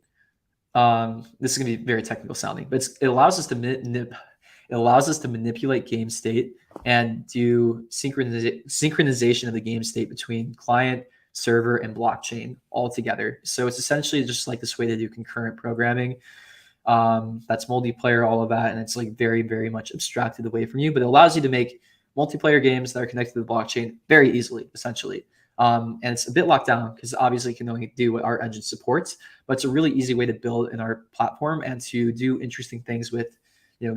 This is going to be very technical sounding, but it allows us to manipulate game state and do synchronization of the game state between client, server, and blockchain all together. So it's essentially just like this way to do concurrent programming. That's multiplayer, all of that, and it's like very, very much abstracted away from you, but it allows you to make multiplayer games that are connected to the blockchain very easily, essentially. And it's a bit locked down because obviously it can only do what our engine supports, but it's a really easy way to build in our platform and to do interesting things with,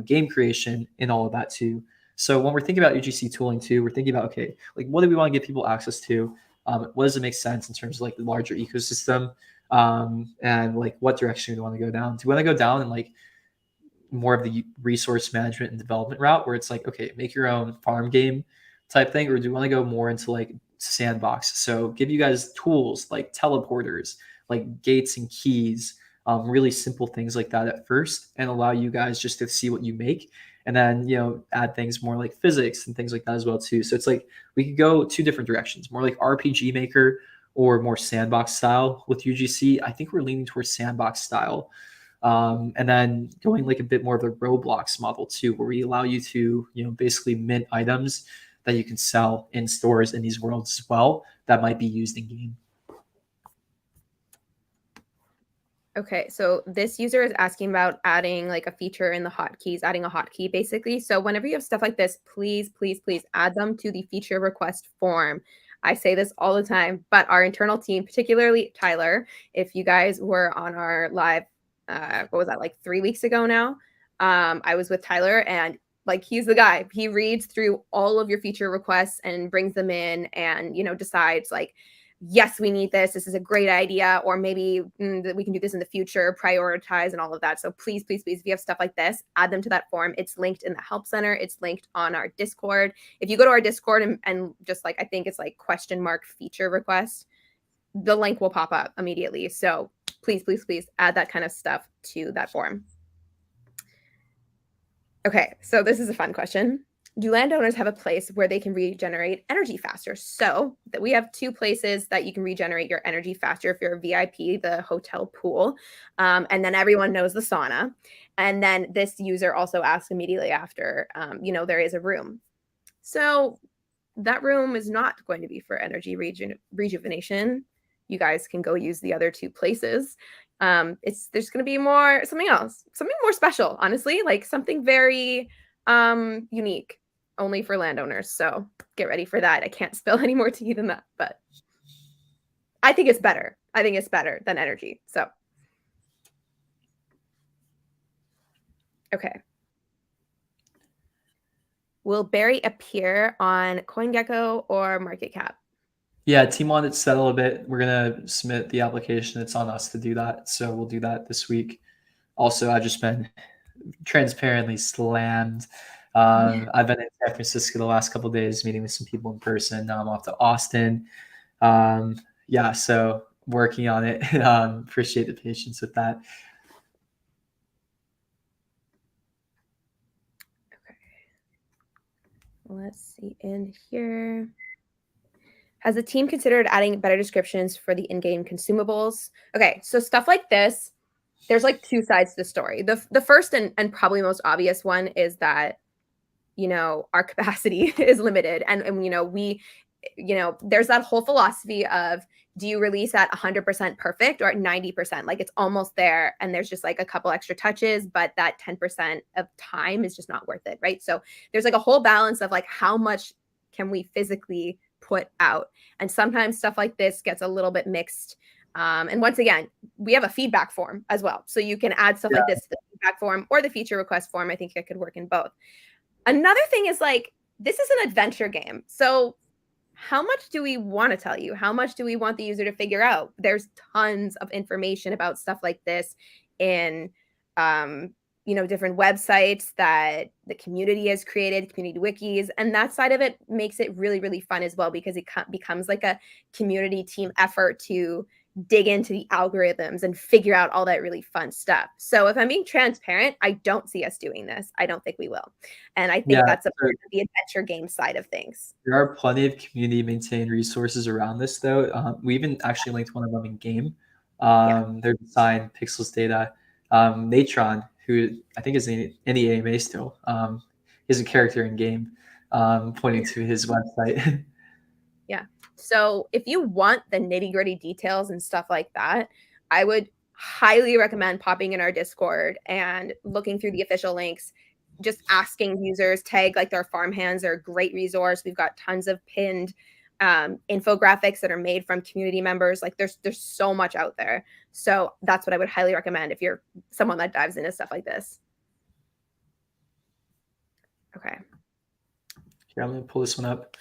game creation and all of that too. So when we're thinking about UGC tooling too, we're thinking about, okay, like what do we want to give people access to? What does it make sense in terms of like the larger ecosystem? And like what direction do we want to go down? Do we want to go down and like more of the resource management and development route where it's like, okay, make your own farm game type thing? Or do you want to go more into like sandbox? So give you guys tools like teleporters, like gates and keys, really simple things like that at first, and allow you guys just to see what you make. And then, add things more like physics and things like that as well too. So it's like we could go two different directions, more like RPG maker or more sandbox style with UGC. I think we're leaning towards sandbox style. And then going like a bit more of the Roblox model too, where we allow you to, basically mint items that you can sell in stores in these worlds as well that might be used in game. Okay, so this user is asking about adding like a feature in the hotkeys, adding a hotkey basically. So whenever you have stuff like this, please, please, please add them to the feature request form. I say this all the time, but our internal team, particularly Tyler, if you guys were on our live, what was that, like 3 weeks ago now? I was with Tyler, and like he's the guy. He reads through all of your feature requests and brings them in and, decides like, yes, we need this. This is a great idea. Or maybe we can do this in the future, prioritize and all of that. So please, please, please, if you have stuff like this, add them to that form. It's linked in the help center. It's linked on our Discord. If you go to our Discord and just like, I think it's like # feature request, the link will pop up immediately. So please, please, please add that kind of stuff to that form. Okay, so this is a fun question. Do landowners have a place where they can regenerate energy faster? So that we have 2 places that you can regenerate your energy faster if you're a VIP, the hotel pool, and then everyone knows the sauna. And then this user also asked immediately after, there is a room. So that room is not going to be for energy rejuvenation. You guys can go use the other 2 places. There's going to be something else, something more special, honestly, like something very unique only for landowners. So get ready for that. I can't spill any more tea than that, but I think it's better. I think it's better than energy. So, okay. Will Barry appear on CoinGecko or MarketCap? Yeah, team wanted to settle a bit. We're going to submit the application. It's on us to do that. So we'll do that this week. Also, I've just been transparently slammed. I've been in San Francisco the last couple of days, meeting with some people in person. Now I'm off to Austin. So working on it. Appreciate the patience with that. Okay. Let's see in here. Has the team considered adding better descriptions for the in-game consumables? Okay, so stuff like this, there's like 2 sides to the story. The first and probably most obvious one is that, our capacity is limited. And we, there's that whole philosophy of, do you release at 100% perfect or at 90%? Like it's almost there and there's just like a couple extra touches, but that 10% of time is just not worth it, right? So there's like a whole balance of like, how much can we physically put out? And sometimes stuff like this gets a little bit mixed And once again, we have a feedback form as well. So you can add stuff like this to the feedback form or the feature request form. I think it could work in both. Another thing is like, this is an adventure game. So how much do we want to tell you? How much do we want the user to figure out? There's tons of information about stuff like this in different websites that the community has created, community wikis, and that side of it makes it really, really fun as well, because it becomes like a community team effort to dig into the algorithms and figure out all that really fun stuff. So if I'm being transparent, I don't see us doing this. I don't think we will. And I think that's a part of the adventure game side of things. There are plenty of community maintained resources around this, though. We even actually linked one of them in game. Their design, Pixels data, Natron, who I think is in the AMA still, is a character in game, pointing to his website. Yeah. So if you want the nitty-gritty details and stuff like that, I would highly recommend popping in our Discord and looking through the official links, just asking users, tag like their farmhands. They're a great resource. We've got tons of pinned infographics that are made from community members. Like there's so much out there. So that's what I would highly recommend if you're someone that dives into stuff like this. Okay. Here, I'm going to pull this one up.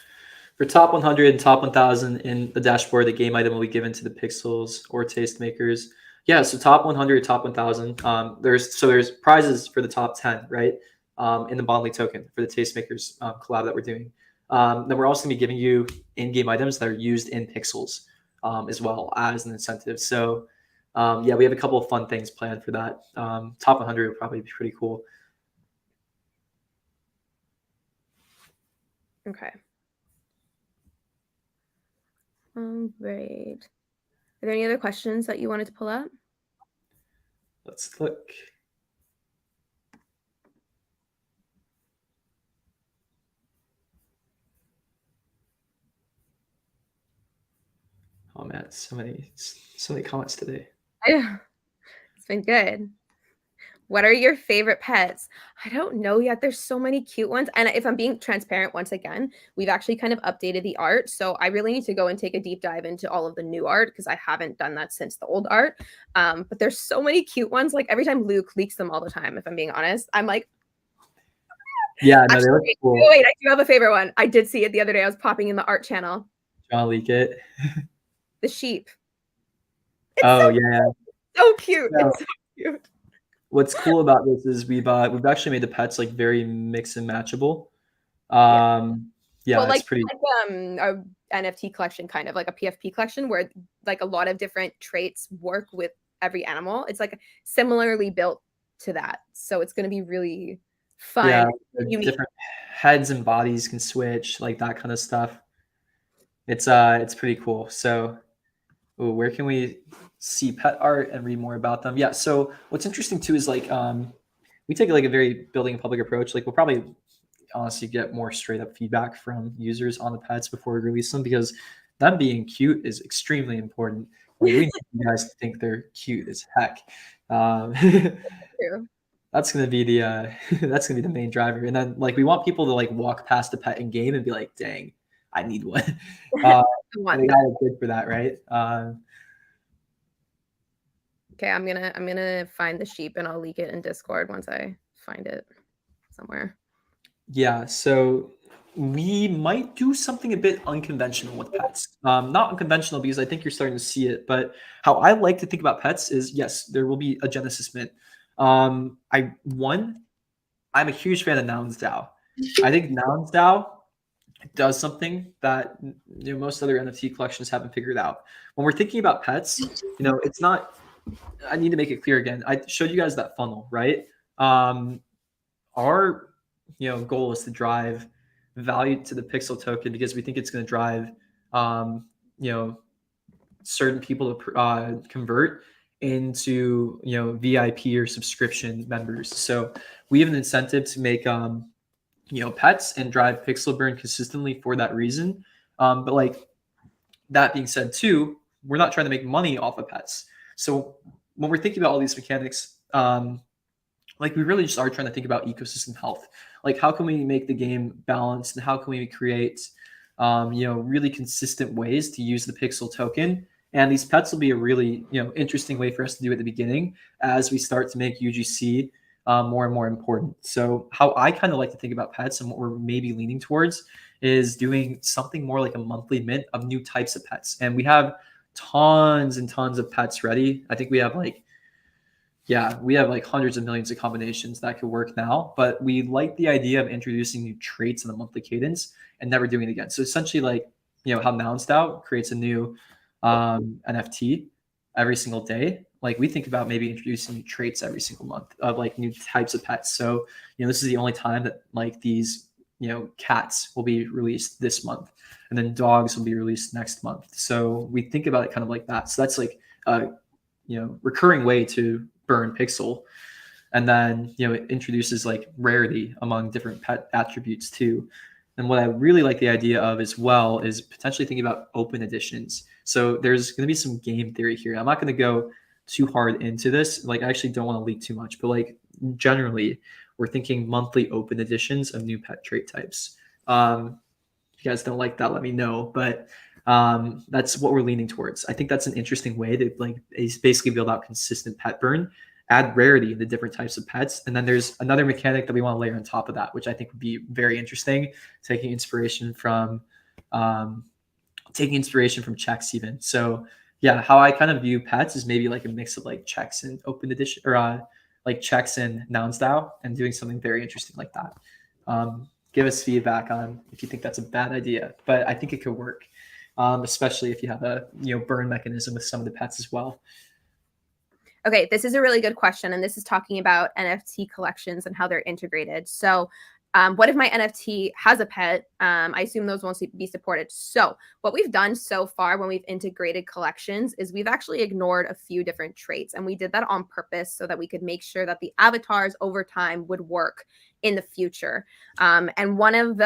For top 100 and top 1000 in the dashboard, the game item will be given to the pixels or tastemakers. Yeah, so top 100, top 1000. There's prizes for the top 10, right? In the Bondly token for the tastemakers collab that we're doing. Then we're also going to be giving you in-game items that are used in pixels as well as an incentive. So yeah, we have a couple of fun things planned for that. Top 100 would probably be pretty cool. Okay. Great. Are there any other questions that you wanted to pull up? Let's look. Oh man, so many comments today. Yeah, it's been good. What are your favorite pets? I don't know yet. There's so many cute ones. And if I'm being transparent, once again, we've actually kind of updated the art. So I really need to go and take a deep dive into all of the new art, because I haven't done that since the old art. But there's so many cute ones. Like every time Luke leaks them all the time, if I'm being honest, I'm like, yeah, no, they look cool. Wait, I do have a favorite one. I did see it the other day. I was popping in the art channel. John leak it. The sheep. It's yeah. So cute. No. It's so cute. What's cool about this is we've actually made the pets like very mix and matchable. Yeah, well, it's pretty a NFT collection, kind of like a PFP collection, where like a lot of different traits work with every animal. It's like similarly built to that, so it's going to be really fun. Yeah, different heads and bodies can switch, like that kind of stuff. It's pretty cool. So where can we see pet art and read more about them? Yeah, so what's interesting too is like we take like a very building a public approach. Like we'll probably honestly get more straight up feedback from users on the pets before we release them, because them being cute is extremely important. Like, we need you guys to think they're cute as heck. That's gonna be the main driver. And then like we want people to like walk past the pet in game and be like, dang, I need one. They gotta good for that, right? Okay, I'm gonna find the sheep and I'll leak it in Discord once I find it somewhere. Yeah, so we might do something a bit unconventional with pets. Not unconventional because I think you're starting to see it, but how I like to think about pets is, yes, there will be a Genesis mint. I'm a huge fan of Nouns DAO. I think Nouns DAO does something that most other NFT collections haven't figured out. When we're thinking about pets, it's not. I need to make it clear again. I showed you guys that funnel, right? Our goal is to drive value to the pixel token because we think it's going to drive certain people to convert into VIP or subscription members. So we have an incentive to make pets and drive pixel burn consistently for that reason. But like that being said too, we're not trying to make money off of pets. So when we're thinking about all these mechanics, like we really just are trying to think about ecosystem health. Like how can we make the game balanced, and how can we create really consistent ways to use the pixel token And these pets will be a really, interesting way for us to do at the beginning as we start to make UGC more and more important. So how I kind of like to think about pets and what we're maybe leaning towards is doing something more like a monthly mint of new types of pets. And we have tons and tons of pets ready. I think we have like hundreds of millions of combinations that could work now, but we like the idea of introducing new traits in a monthly cadence and never doing it again. So essentially, like, how Nounstout creates a new NFT every single day. Like, we think about maybe introducing new traits every single month of like new types of pets. So, this is the only time that like these, cats will be released this month, and then dogs will be released next month. So we think about it kind of like that. So that's like a recurring way to burn pixel. And then it introduces like rarity among different pet attributes too. And what I really like the idea of as well is potentially thinking about open editions. So there's going to be some game theory here. I'm not going to go too hard into this. Like, I actually don't want to leak too much, but like generally we're thinking monthly open editions of new pet trait types. If you guys don't like that, let me know. But that's what we're leaning towards. I think that's an interesting way to like is basically build out consistent pet burn, add rarity in the different types of pets, and then there's another mechanic that we want to layer on top of that, which I think would be very interesting, taking inspiration from checks even. So yeah, how I kind of view pets is maybe like a mix of like checks and open edition, or like checks and noun style, and doing something very interesting like that. Give us feedback on if you think that's a bad idea, but I think it could work, especially if you have a burn mechanism with some of the pets as well. Okay, this is a really good question, and this is talking about NFT collections and how they're integrated. So what if my NFT has a pet? I assume those won't be supported. So what we've done so far when we've integrated collections is we've actually ignored a few different traits, and we did that on purpose so that we could make sure that the avatars over time would work in the future. And one of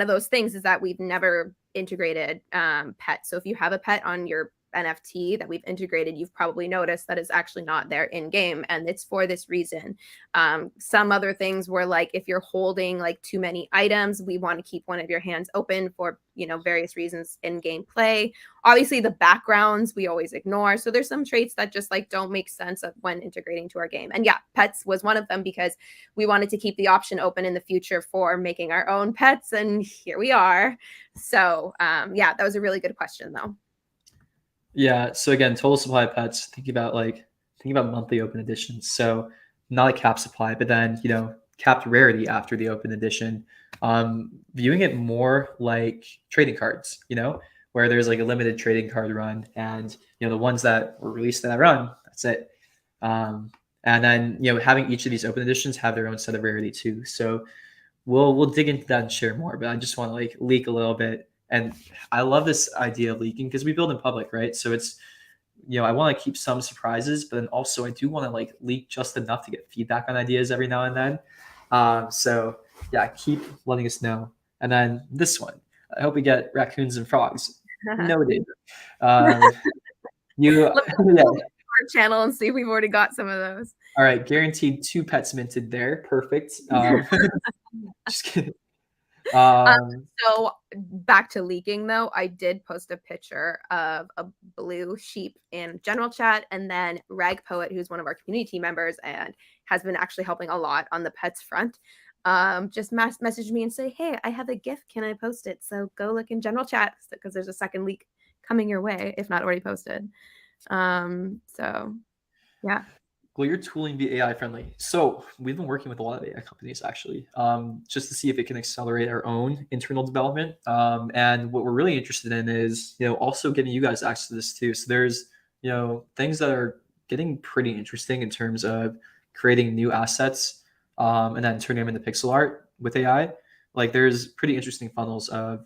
those things is that we've never integrated pets. So if you have a pet on your NFT that we've integrated, you've probably noticed that it's actually not there in game, and it's for this reason. Some other things were like, if you're holding like too many items, we want to keep one of your hands open for various reasons in gameplay. Obviously the backgrounds we always ignore, so there's some traits that just like don't make sense when integrating to our game. And yeah, pets was one of them because we wanted to keep the option open in the future for making our own pets, and here we are. So yeah, that was a really good question though. Yeah. So again, total supply of pets, thinking about monthly open editions. So not a cap supply, but then, capped rarity after the open edition. Viewing it more like trading cards, where there's like a limited trading card run, and, the ones that were released in that run, that's it. And then, having each of these open editions have their own set of rarity too. So we'll dig into that and share more, but I just want to like leak a little bit. And I love this idea of leaking because we build in public, right? So it's, I want to keep some surprises, but then also I do want to like leak just enough to get feedback on ideas every now and then. So yeah, keep letting us know. And then this one, I hope we get raccoons and frogs. Noted. You, yeah. Our channel and see if we've already got some of those. All right, guaranteed 2 pets minted there. Perfect. Just kidding. So back to leaking though, I did post a picture of a blue sheep in general chat, and then Rag Poet, who's one of our community members and has been actually helping a lot on the pets front, just messaged me and say, hey, I have a GIF, can I post it? So go look in general chat because there's a second leak coming your way if not already posted. So yeah. Will your tooling be AI friendly? So we've been working with a lot of AI companies actually, just to see if it can accelerate our own internal development. And what we're really interested in is, also giving you guys access to this too. So there's, things that are getting pretty interesting in terms of creating new assets, and then turning them into pixel art with AI. Like, there's pretty interesting funnels of,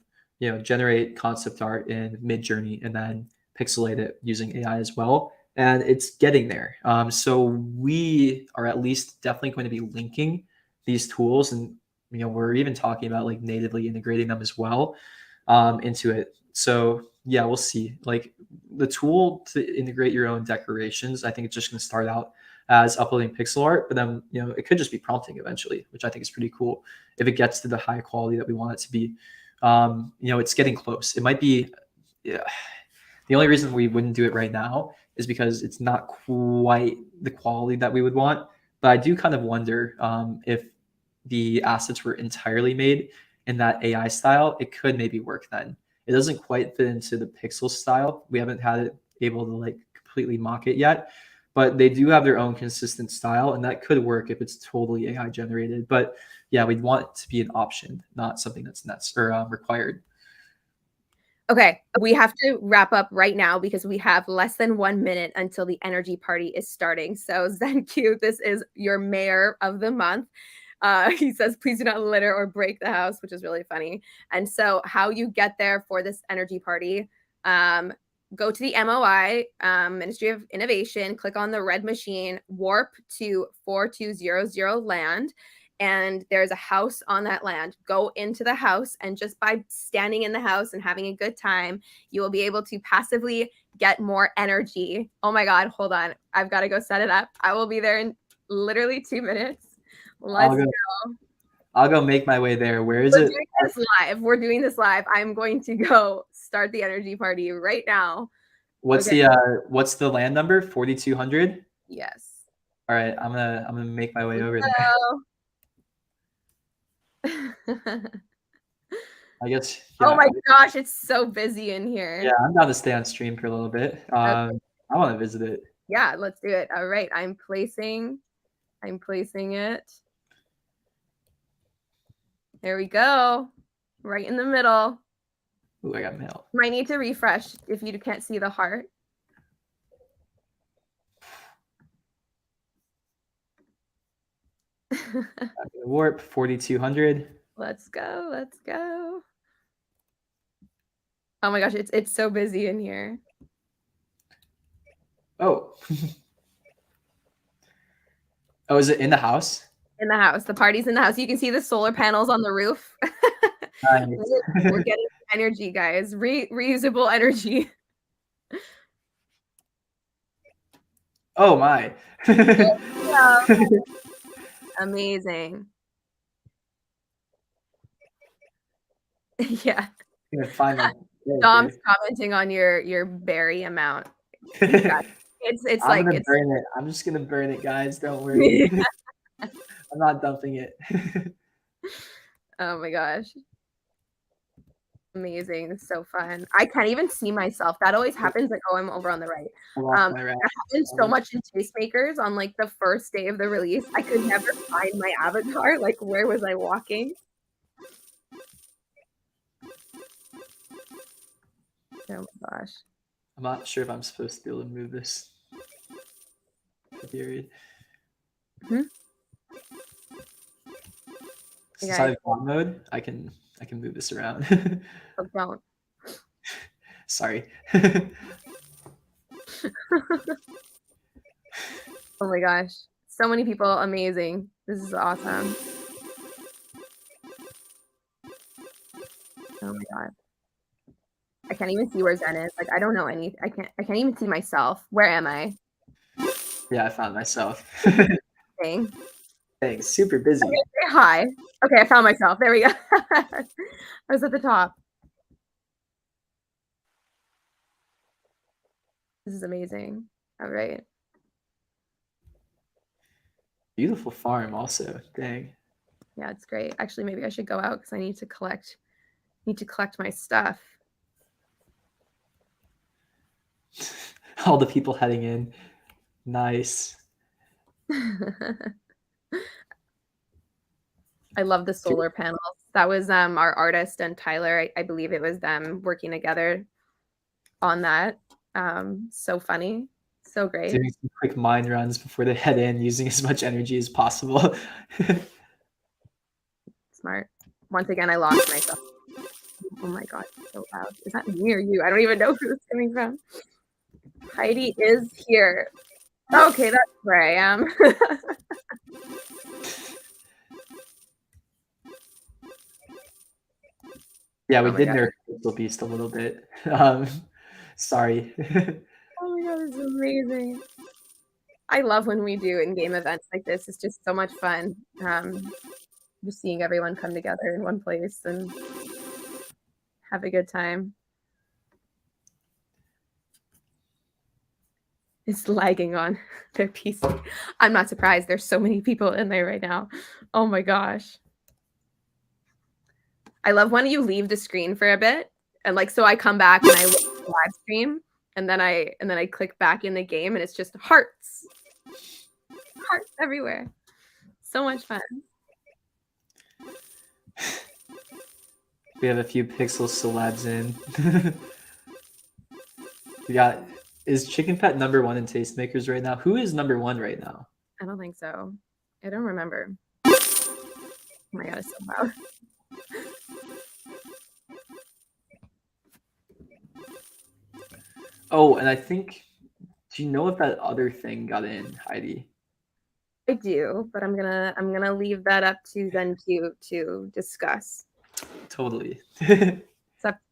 generate concept art in Mid-Journey and then pixelate it using AI as well. And it's getting there. So we are at least definitely going to be linking these tools, and we're even talking about like natively integrating them as well into it. So yeah, we'll see. Like, the tool to integrate your own decorations, I think it's just going to start out as uploading pixel art, but then it could just be prompting eventually, which I think is pretty cool if it gets to the high quality that we want it to be. It's getting close. It might be, yeah. The only reason we wouldn't do it right now is because it's not quite the quality that we would want. But I do kind of wonder if the assets were entirely made in that AI style, it could maybe work then. It doesn't quite fit into the pixel style. We haven't had it able to like completely mock it yet, but they do have their own consistent style, and that could work if it's totally AI generated. But yeah, we'd want it to be an option, not something that's required. Okay, we have to wrap up right now because we have less than 1 minute until the energy party is starting. So Zenq, this is your mayor of the month. He says, please do not litter or break the house, which is really funny. And so how you get there for this energy party, go to the MOI, Ministry of Innovation, click on the red machine, warp to 4200 land. And there's a house on that land. Go into the house, and just by standing in the house and having a good time, you will be able to passively get more energy. Oh my God, hold on. I've got to go set it up. I will be there in literally 2 minutes. Let's go. I'll go make my way there. Where is We're it? doing this live. We're doing this live. I'm going to go start the energy party right now. What's the land number? 4200? Yes. All right, I'm gonna make my way over there. I guess. Yeah. Oh my gosh, it's so busy in here. Yeah, I'm down to stay on stream for a little bit. I want to visit it. Yeah, let's do it. All right, I'm placing it. There we go. Right in the middle. Ooh, I got mail. Might need to refresh if you can't see the heart. Warp 4200. Let's go. Let's go. Oh my gosh, it's so busy in here. Oh. Oh, is it in the house? In the house. The party's in the house. You can see the solar panels on the roof. Nice. We're getting energy, guys. Reusable energy. Oh my. Amazing. Yeah. Dom's commenting on your berry amount. It's I'm gonna burn it. I'm just gonna burn it, guys. Don't worry. I'm not dumping it. Oh my gosh. Amazing. It's so fun. I can't even see myself. That always happens. Like, oh, I'm over on the right. That happens so much in Tastemakers on like the first day of the release. I could never find my avatar. Like, where was I walking? Oh my gosh. I'm not sure if I'm supposed to be able to move this. Period. Since I have God mode, I can move this around. Oh, don't. Sorry. Oh my gosh. So many people. Amazing. This is awesome. Oh my God. I can't even see where Zen is. Like, I don't know any. I can't even see myself. Where am I? Yeah, I found myself. Dang. Thanks. Super busy. Okay, say hi. Okay, I found myself. There we go. I was at the top. This is amazing. All right. Beautiful farm also. Dang. Yeah, it's great. Actually, maybe I should go out because I need to collect my stuff. All the people heading in. Nice. I love the solar panels. That was our artist and Tyler. I believe it was them working together on that. So funny. So great. Doing some quick mind runs before they head in, using as much energy as possible. Smart. Once again, I lost myself. Oh my God, it's so loud. Is that me or you? I don't even know who it's coming from. Heidi is here. Okay, that's where I am. Yeah, we did nerf Pixel Beast a little bit. Sorry. Oh my God, it's amazing. I love when we do in-game events like this. It's just so much fun. Just seeing everyone come together in one place and have a good time. is lagging on their PC. I'm not surprised. There's so many people in there right now. Oh my gosh. I love when you leave the screen for a bit and like so I come back and I look at the live stream and then I click back in the game and it's just hearts. Hearts everywhere. So much fun. We have a few pixel celebs in. We got, is Chicken Pet #1 in Tastemakers right now? Who is #1 right now? I don't think so. I don't remember. Oh my god, it's so loud. Oh, and I think, do you know if that other thing got in, Heidi? I do, but I'm gonna leave that up to Zenq to discuss. Totally. It's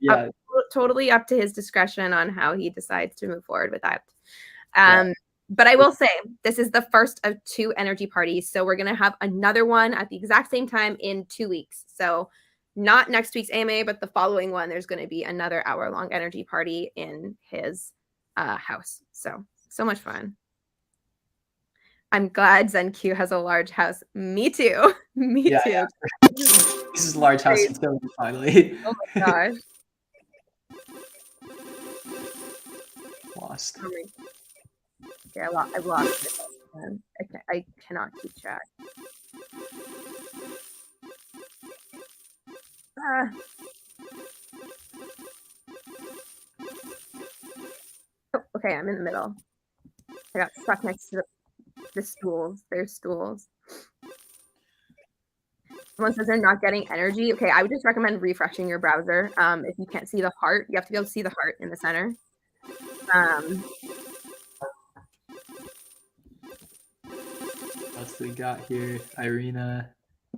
Yeah. totally up to his discretion on how he decides to move forward with that. Yeah. But I will say this is the first of 2 energy parties, so we're gonna have another one at the exact same time in 2 weeks. So not next week's AMA, but the following one. There's going to be another hour-long energy party in his house. So much fun. I'm glad Zenq has a large house. Me too. Me too. Yeah. This is large house utility finally. Oh my gosh. Lost. Oh my... Okay, I've lost it. I cannot keep track. Oh, okay, I'm in the middle. I got stuck next to the stools. There's stools. Someone says they're not getting energy. Okay, I would just recommend refreshing your browser. If you can't see the heart, you have to be able to see the heart in the center. What else do we got here? Irina,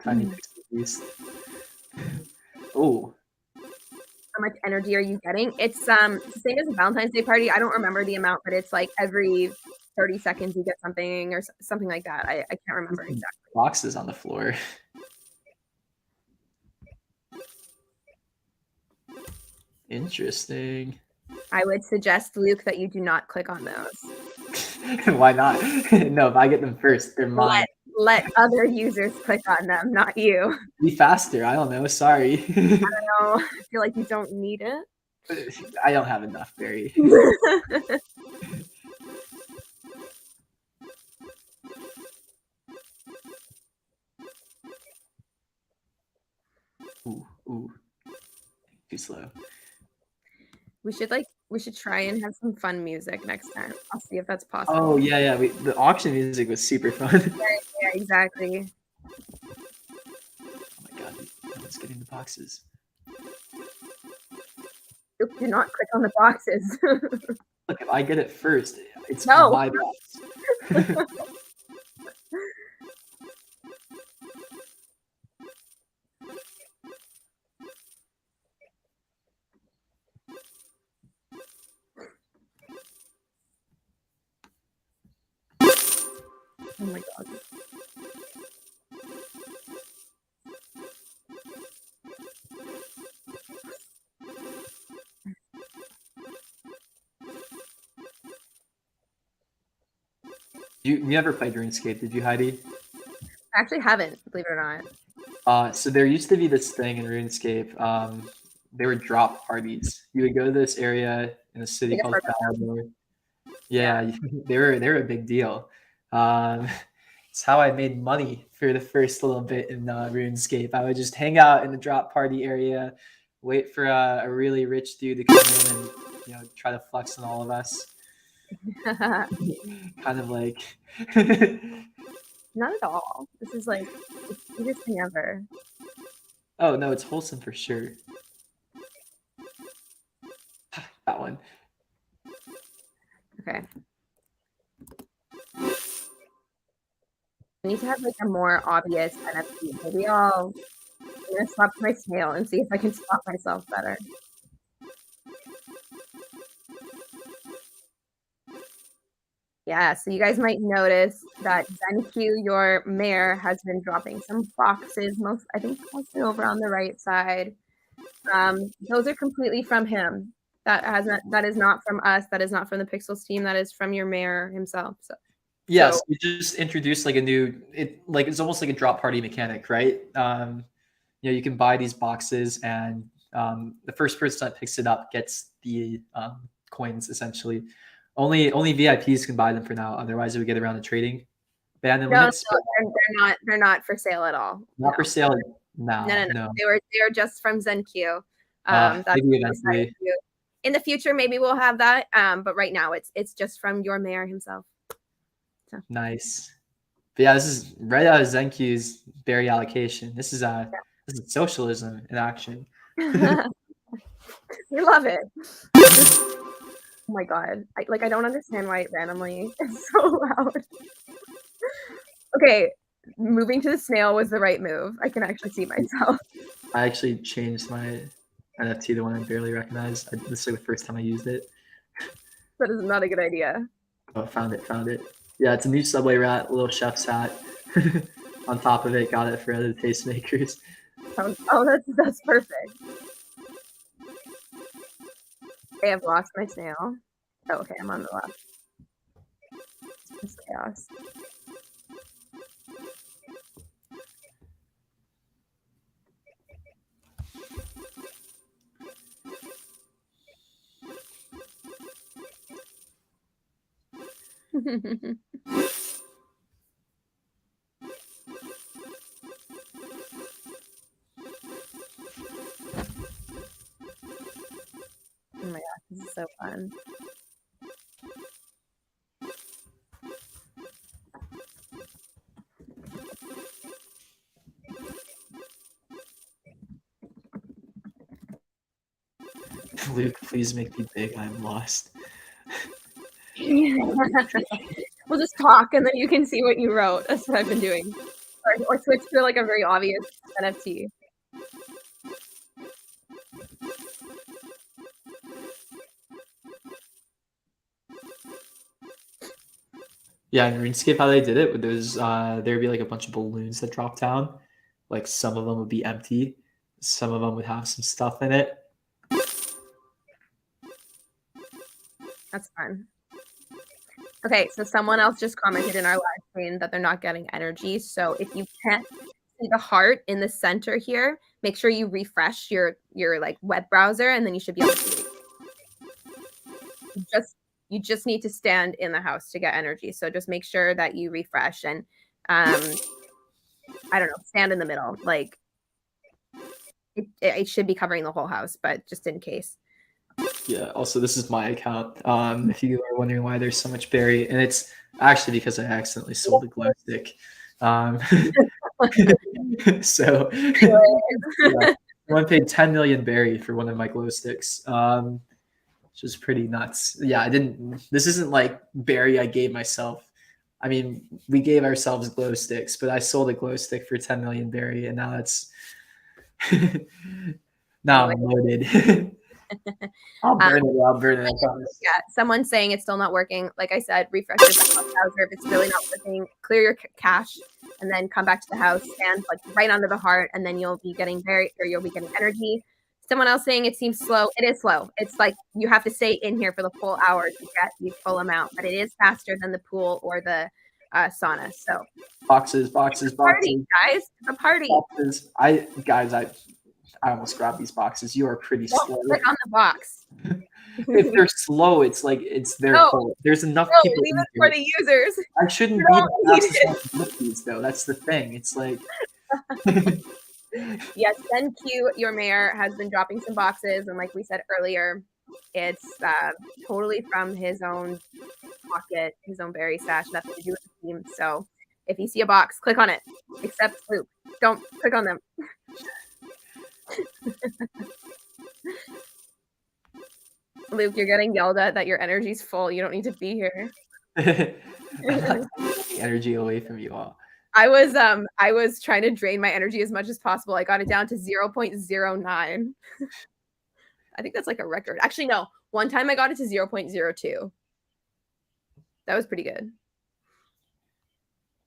Tiny Pixel Beast. Oh. How much energy are you getting? It's the same as a Valentine's Day party. I don't remember the amount, but it's like every 30 seconds you get something or something like that. I can't remember exactly. Boxes on the floor. Interesting. I would suggest, Luke, that you do not click on those. Why not? No, if I get them first, they're mine. Let other users click on them, not you. Be faster. I don't know. Sorry. I don't know. I feel like you don't need it. I don't have enough, Barry. Ooh. Too slow. We should try and have some fun music next time. I'll see if that's possible. Oh yeah. The auction music was super fun. Yeah, exactly. Oh my god, no one's getting the boxes. Do not click on the boxes. Look, if I get it first, it's no. my box. Oh my god. You never played RuneScape, did you, Heidi? I actually haven't, believe it or not. So there used to be this thing in RuneScape. They were drop parties. You would go to this area in a city called Falador. Yeah, they were a big deal. It's how I made money for the first little bit in RuneScape. I would just hang out in the drop party area, wait for a really rich dude to come in and try to flex on all of us. Kind of like. Not at all. This is like the cutest thing ever. Oh no, it's wholesome for sure. That one. Okay. I need to have like a more obvious NFT. Maybe I'm gonna swap my snail and see if I can spot myself better. Yeah, so you guys might notice that Zenq, your mayor, has been dropping some boxes, I think mostly over on the right side. Those are completely from him. That is not from us. That is not from the Pixels team. That is from your mayor himself. So Yes, we just introduced like a new, it's almost like a drop party mechanic, right? You can buy these boxes, and the first person that picks it up gets the coins. Essentially, only VIPs can buy them for now. Otherwise, it would get around the trading ban and limits. They're not for sale at all. Not for sale now. No. They were just from Zenq. Maybe eventually. In the future, maybe we'll have that. But right now, it's just from your mayor himself. So. Nice. But yeah, this is right out of Zenq's berry allocation. This is socialism in action. We love it. Oh my god! I don't understand why it randomly is so loud. Okay, moving to the snail was the right move. I can actually see myself. I actually changed my NFT to one I barely recognize. This is like the first time I used it. That is not a good idea. Oh, found it. Yeah, it's a new Subway rat, little chef's hat. On top of it, got it for other tastemakers. Oh, that's perfect. I have lost my snail. Oh, okay, I'm on the left. It's chaos. Oh my gosh, this is so fun. Luke, please make me big. I'm lost. We'll just talk and then you can see what you wrote. That's what I've been doing. Or switch to like a very obvious NFT. Yeah, in RuneScape, how they did it, there'd be like a bunch of balloons that drop down. Like some of them would be empty, some of them would have some stuff in it. That's fun. Okay, so someone else just commented in our live stream that they're not getting energy. So if you can't see the heart in the center here, make sure you refresh your like web browser, and then you should be able to see it. You just need to stand in the house to get energy. So just make sure that you refresh and I don't know, stand in the middle. Like it should be covering the whole house, but just in case. Yeah, also this is my account. If you are wondering why there's so much berry, and it's actually because I accidentally sold a glow stick. So yeah, someone paid 10 million berry for one of my glow sticks. Which is pretty nuts. Yeah, this isn't like berry I gave myself. I mean, we gave ourselves glow sticks, but I sold a glow stick for 10 million berry, and now that's now I'm loaded. I'll burn it. I promise. Yeah, someone's saying it's still not working. Like I said, refresh your browser. If it's really not working, clear your cache, and then come back to the house, stand like right under the heart, and then you'll be getting energy. Someone else saying it seems slow. It is slow. It's like you have to stay in here for the full hour to get the full amount, but it is faster than the pool or the sauna. So boxes, party, guys. It's a party. Boxes. I almost grabbed these boxes. You are pretty slow. Click on the box. If they're slow, it's like it's their fault. There's enough people. Leave it for the users. I shouldn't be the fastest one with these though. That's the thing. It's like yes, Zenq, your mayor, has been dropping some boxes, and like we said earlier, it's totally from his own pocket, his own berry stash, nothing to do with the team. So if you see a box, click on it. Except Luke, don't click on them. Luke, you're getting yelled at that your energy's full. You don't need to be here. Energy away from you all. I was trying to drain my energy as much as possible. I got it down to 0.09. I think that's like a record. Actually, no. One time I got it to 0.02. That was pretty good.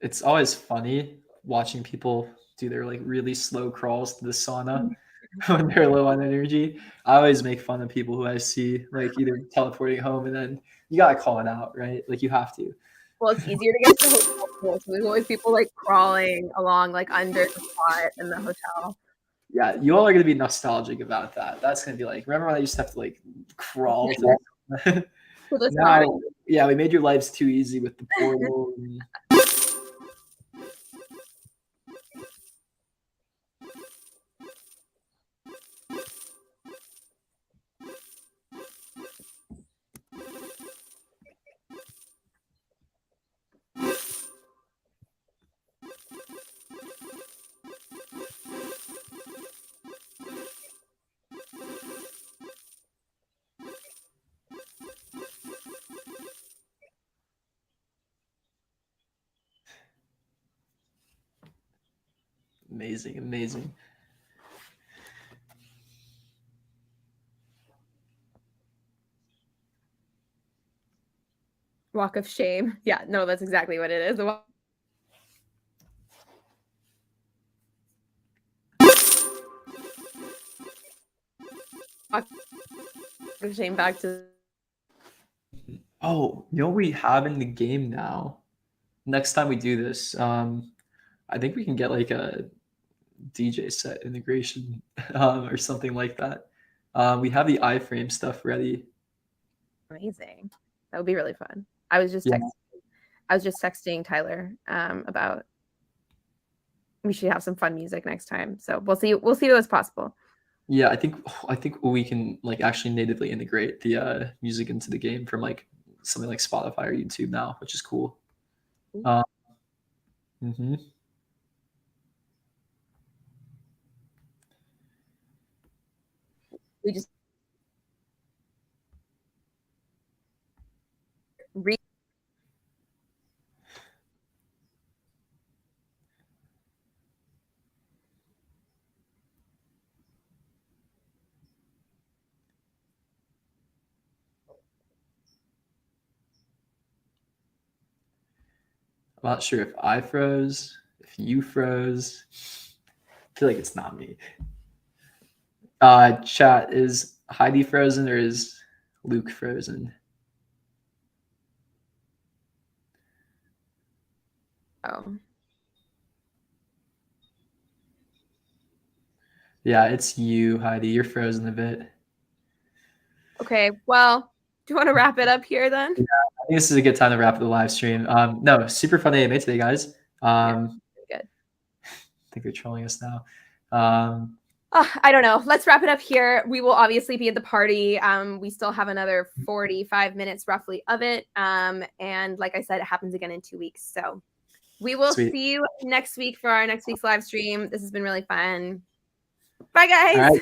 It's always funny watching people do their like really slow crawls to the sauna. when they're low on energy. I always make fun of people who I see like either teleporting home, and then you gotta call it out, right? Like you have to. Well, it's easier to get to the hotel pool, so there's always people like crawling along like under the spot in the hotel. Yeah, you all are gonna be nostalgic about that. That's gonna be like, remember when I used to have to like crawl to the To the now, side. yeah, we made your lives too easy with the portal. And amazing, amazing. Walk of shame. Yeah, no, that's exactly what it is. The walk of shame back to. Oh, you know what we have in the game now? Next time we do this, I think we can get like a DJ set integration or something like that. We have the iframe stuff ready. Amazing. That would be really fun. I was just Yeah. texting Tyler about we should have some fun music next time. So we'll see what's possible. Yeah, I think we can like actually natively integrate the music into the game from like something like Spotify or YouTube now, which is cool. Mhm. We just I'm not sure if I froze, if you froze. I feel like it's not me. Chat, is Heidi frozen or is Luke frozen? Oh. Yeah, it's you, Heidi. You're frozen a bit. Okay. Well, do you want to wrap it up here then? Yeah, I think this is a good time to wrap up the live stream. No, super fun AMA today, guys. Good. I think they're trolling us now. I don't know. Let's wrap it up here. We will obviously be at the party. We still have another 45 minutes roughly of it. And like I said, it happens again in 2 weeks. So we will see you next week for our next week's live stream. This has been really fun. Bye, guys. All right.